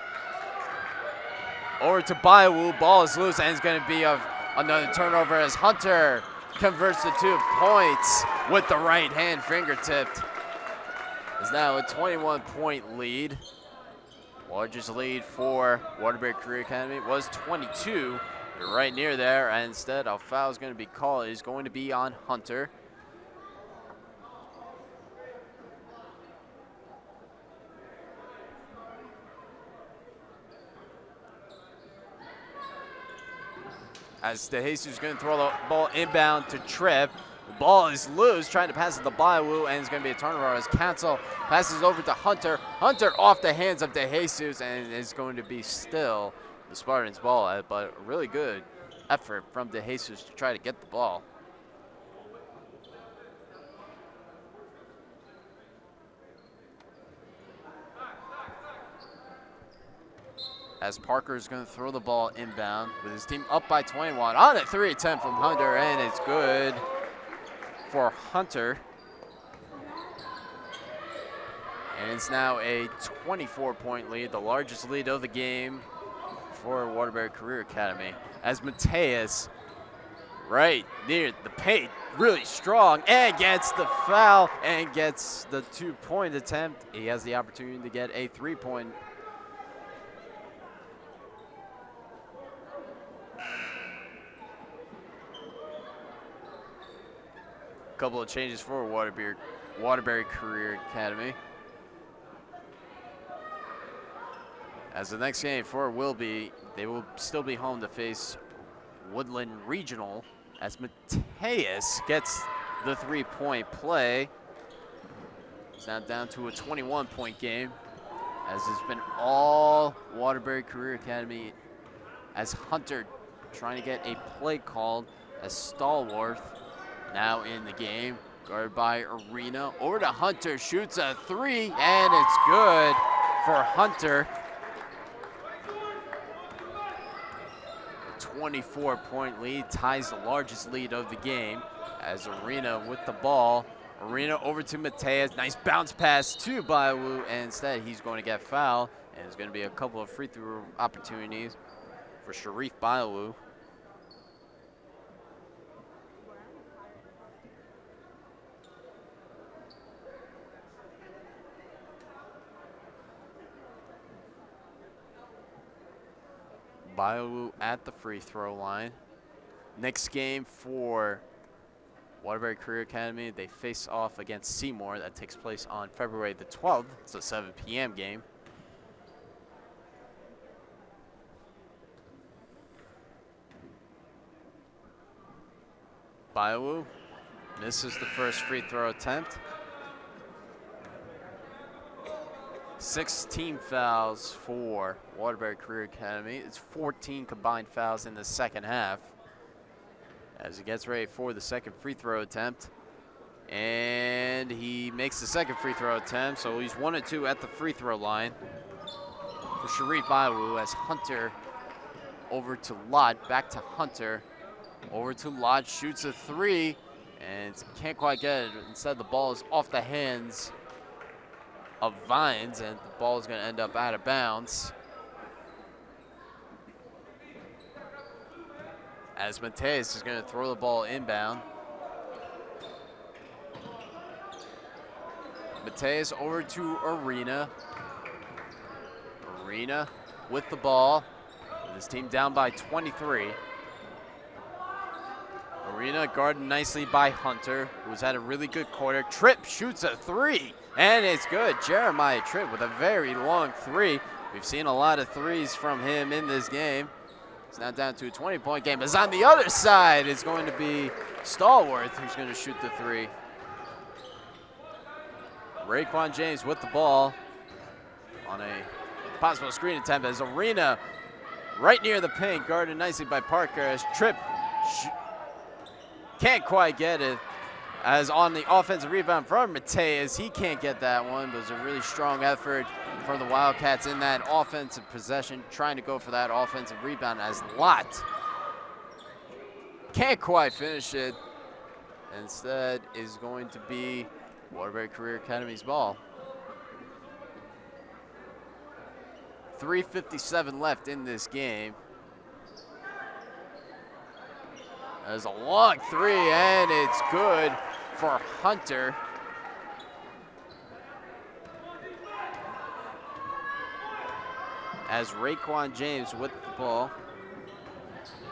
Over to Baiwu, ball is loose and it's going to be another turnover as Hunter converts to 2 points with the right hand fingertipped. It's now a 21-point lead. Largest lead for Waterbury Career Academy was 22. They're right near there, and instead a foul is going to be called. It's going to be on Hunter. As De Jesus is going to throw the ball inbound to Tripp. The ball is loose, trying to pass it to Baiwu, and it's going to be a turnover as Council passes over to Hunter. Hunter off the hands of De Jesus, and it's going to be still the Spartans' ball, but a really good effort from De Jesus to try to get the ball. As Parker is going to throw the ball inbound with his team up by 21 on a 3 attempt from Hunter, and it's good for Hunter. And it's now a 24-point lead, the largest lead of the game for Waterbury Career Academy. As Mateus, right near the paint, really strong and gets the foul and gets the 2-point attempt. He has the opportunity to get a 3-point. Couple of changes for Waterbury Career Academy. As the next game for Wilby, they will still be home to face Woodland Regional as Mateus gets the 3-point play. It's now down to a 21-point game, as it's been all Waterbury Career Academy, as Hunter trying to get a play called, as Stallworth now in the game, guarded by Arena. Over to Hunter, shoots a 3, and it's good for Hunter. 24-point lead, ties the largest lead of the game, as Arena with the ball. Arena over to Mateus, nice bounce pass to Baiwu, and instead he's going to get fouled, and there's going to be a couple of free throw opportunities for Sharif Baiwu. Baiwu at the free throw line. Next game for Waterbury Career Academy, they face off against Seymour. That takes place on February the 12th. It's a 7 p.m. game. Baiwu misses the first free throw attempt. 16 fouls for Waterbury Career Academy. It's 14 combined fouls in the second half, as he gets ready for the second free throw attempt. And he makes the second free throw attempt, so he's 1 and 2 at the free throw line for Sharif Baiwu, as Hunter over to Lott, back to Hunter, over to Lott, shoots a 3, and can't quite get it. Instead, the ball is off the hands of Vines, and the ball is going to end up out of bounds, as Mateus is going to throw the ball inbound. Mateus over to Arena. Arena with the ball, with his team down by 23. Arena guarded nicely by Hunter, who's had a really good quarter. Tripp shoots a 3, and it's good. Jeremiah Tripp with a very long 3. We've seen a lot of 3s from him in this game. It's now down to a 20-point game. As on the other side, it's going to be Stallworth who's going to shoot the 3. Raekwon James with the ball on a possible screen attempt, as Arena right near the paint, guarded nicely by Parker, as Tripp can't quite get it. As on the offensive rebound from Mateus, he can't get that one. But it was a really strong effort from the Wildcats in that offensive possession, trying to go for that offensive rebound, as Lott can't quite finish it. Instead is going to be Waterbury Career Academy's ball. 3:57 left in this game. There's a long 3, and it's good for Hunter. As Raekwon James with the ball.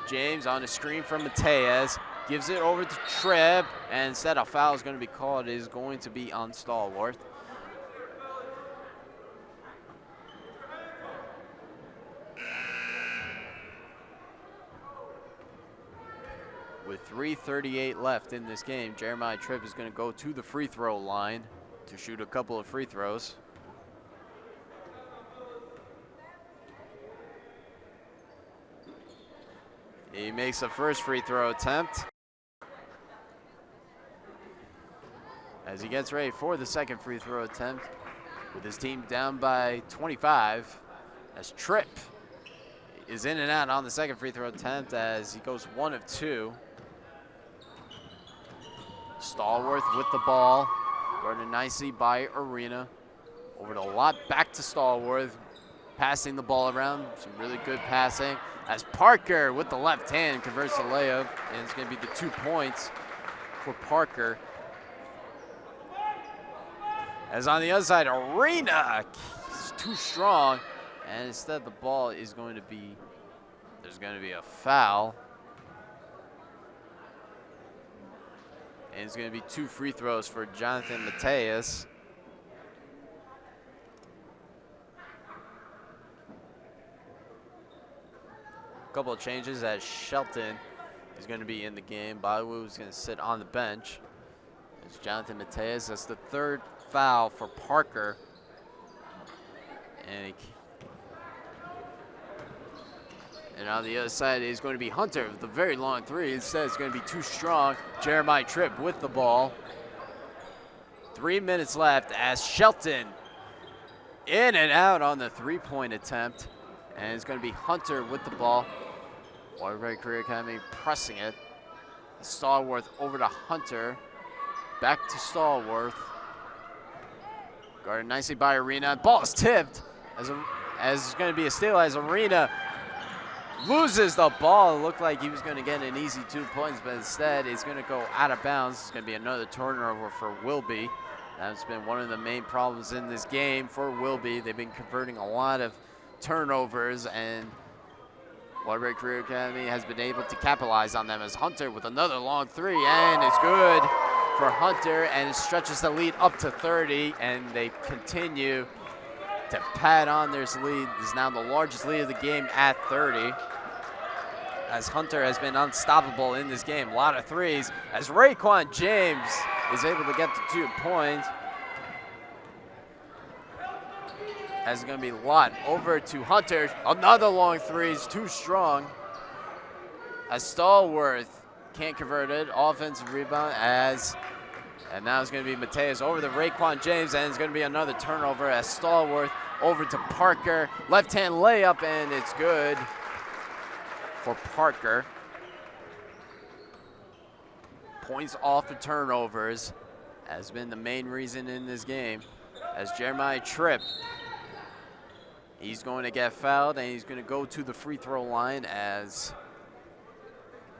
James on a screen from Mateus, gives it over to Tripp, and instead a foul is going to be called. It is going to be on Stallworth. With 3:38 left in this game, Jeremiah Tripp is going to go to the free throw line to shoot a couple of free throws. He makes the first free throw attempt, as he gets ready for the second free throw attempt, with his team down by 25, as Tripp is in and out on the second free throw attempt, as he goes 1 of 2. Stallworth with the ball, guarded nicely by Arena. Over to Lott, back to Stallworth, passing the ball around. Some really good passing, as Parker with the left hand converts the layup, and it's going to be the 2 points for Parker. As on the other side, Arena is too strong, and instead the ball is going to be, there's going to be a foul. And it's going to be 2 free throws for Jonathan Mateus. A couple of changes as Shelton is going to be in the game. Baiwu is going to sit on the bench. It's Jonathan Mateus. That's the 3rd foul for Parker. And on the other side is going to be Hunter with the very long 3. Instead, it's going to be too strong. Jeremiah Tripp with the ball. 3 minutes left as Shelton in and out on the 3-point attempt. And it's going to be Hunter with the ball. Waterbury Career Academy pressing it. Stallworth over to Hunter. Back to Stallworth. Guarded nicely by Arena. Ball is tipped as it's going to be a steal as Arena loses the ball. It looked like he was going to get an easy 2 points, but instead it's going to go out of bounds. It's going to be another turnover for Wilby. That's been one of the main problems in this game for Wilby. They've been converting a lot of turnovers, and Waterbury Career Academy has been able to capitalize on them as Hunter with another long 3, and it's good for Hunter, and it stretches the lead up to 30, and they continue to pad on their lead. This is now the largest lead of the game at 30, as Hunter has been unstoppable in this game. A lot of threes as Raekwon James is able to get the 2 points. As it's going to be Lott over to Hunter. Another long 3 is too strong. As Stallworth can't convert it. Offensive rebound and now it's going to be Mateus over to Raekwon James, and it's going to be another turnover as Stallworth over to Parker. Left-hand layup, and it's good for Parker. Points off the turnovers has been the main reason in this game. As Jeremiah Tripp, he's going to get fouled, and he's going to go to the free throw line as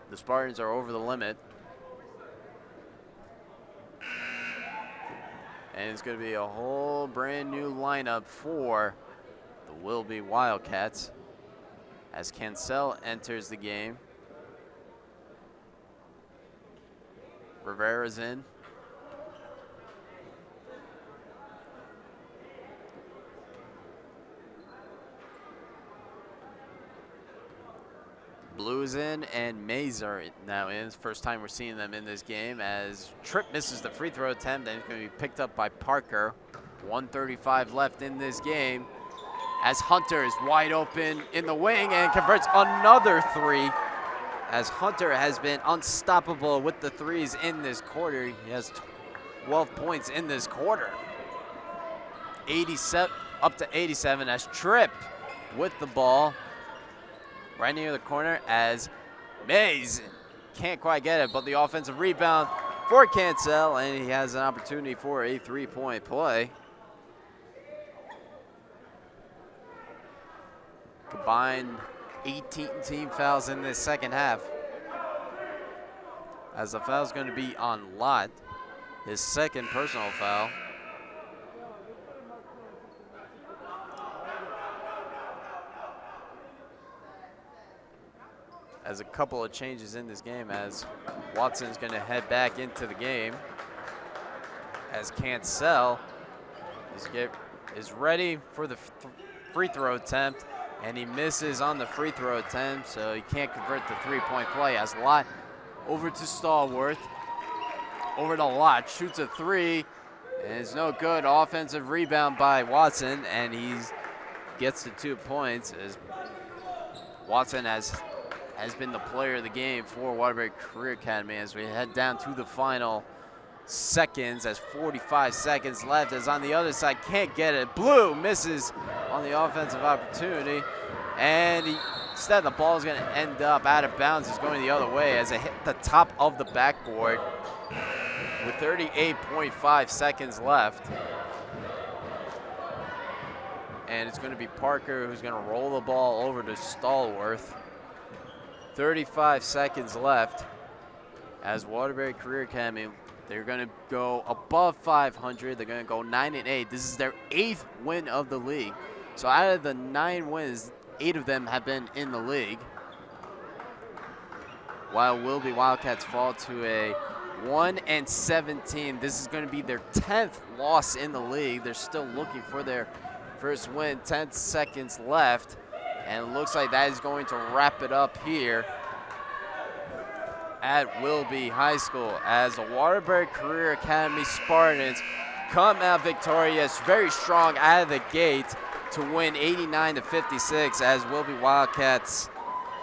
the Spartans are over the limit. And it's going to be a whole brand new lineup for the Wilby Wildcats as Cancel enters the game. Rivera's in. Blues in and Mays are now in. It's the first time we're seeing them in this game as Tripp misses the free throw attempt, and it's going to be picked up by Parker. 1:35 left in this game as Hunter is wide open in the wing and converts another 3 as Hunter has been unstoppable with the 3s in this quarter. He has 12 points in this quarter. 87 up to 87 as Tripp with the ball. Right near the corner as Mays can't quite get it, but the offensive rebound for Cancel, and he has an opportunity for a 3-point play. Combined 18 team fouls in this second half. As the foul is going to be on Lott, his 2nd personal foul. As a couple of changes in this game as Watson's going to head back into the game. As Cancel is ready for the free throw attempt, and he misses on the free throw attempt, so he can't convert the 3-point play. As Lott over to Stallworth, over to Lott, shoots a 3, and it's no good. Offensive rebound by Watson, and he gets the 2 points as Watson has been the player of the game for Waterbury Career Academy as we head down to the final seconds as 45 seconds left. As on the other side, can't get it. Blue misses on the offensive opportunity, and instead the ball is going to end up out of bounds. It's going the other way as it hit the top of the backboard with 38.5 seconds left. And it's going to be Parker who's going to roll the ball over to Stallworth. 35 seconds left. as Waterbury Career Academy, they're going to go above 500. They're going to go 9-8. This is their 8th win of the league. So out of the 9 wins, 8 of them have been in the league. While Wilby Wildcats fall to a 1-17. This is going to be their 10th loss in the league. They're still looking for their first win. 10 seconds left, and it looks like that is going to wrap it up here at Wilby High School as the Waterbury Career Academy Spartans come out victorious, very strong out of the gate to win 89-56 as Wilby Wildcats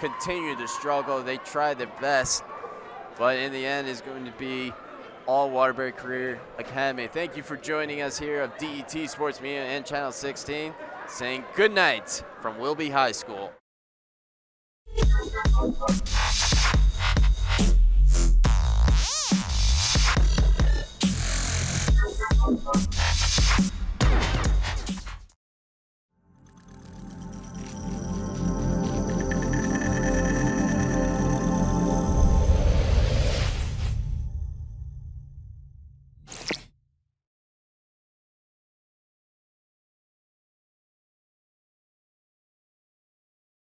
continue to struggle. They tried their best, but in the end it's going to be all Waterbury Career Academy. Thank you for joining us here of DET Sports Media and Channel 16, saying good night from Wilby High School.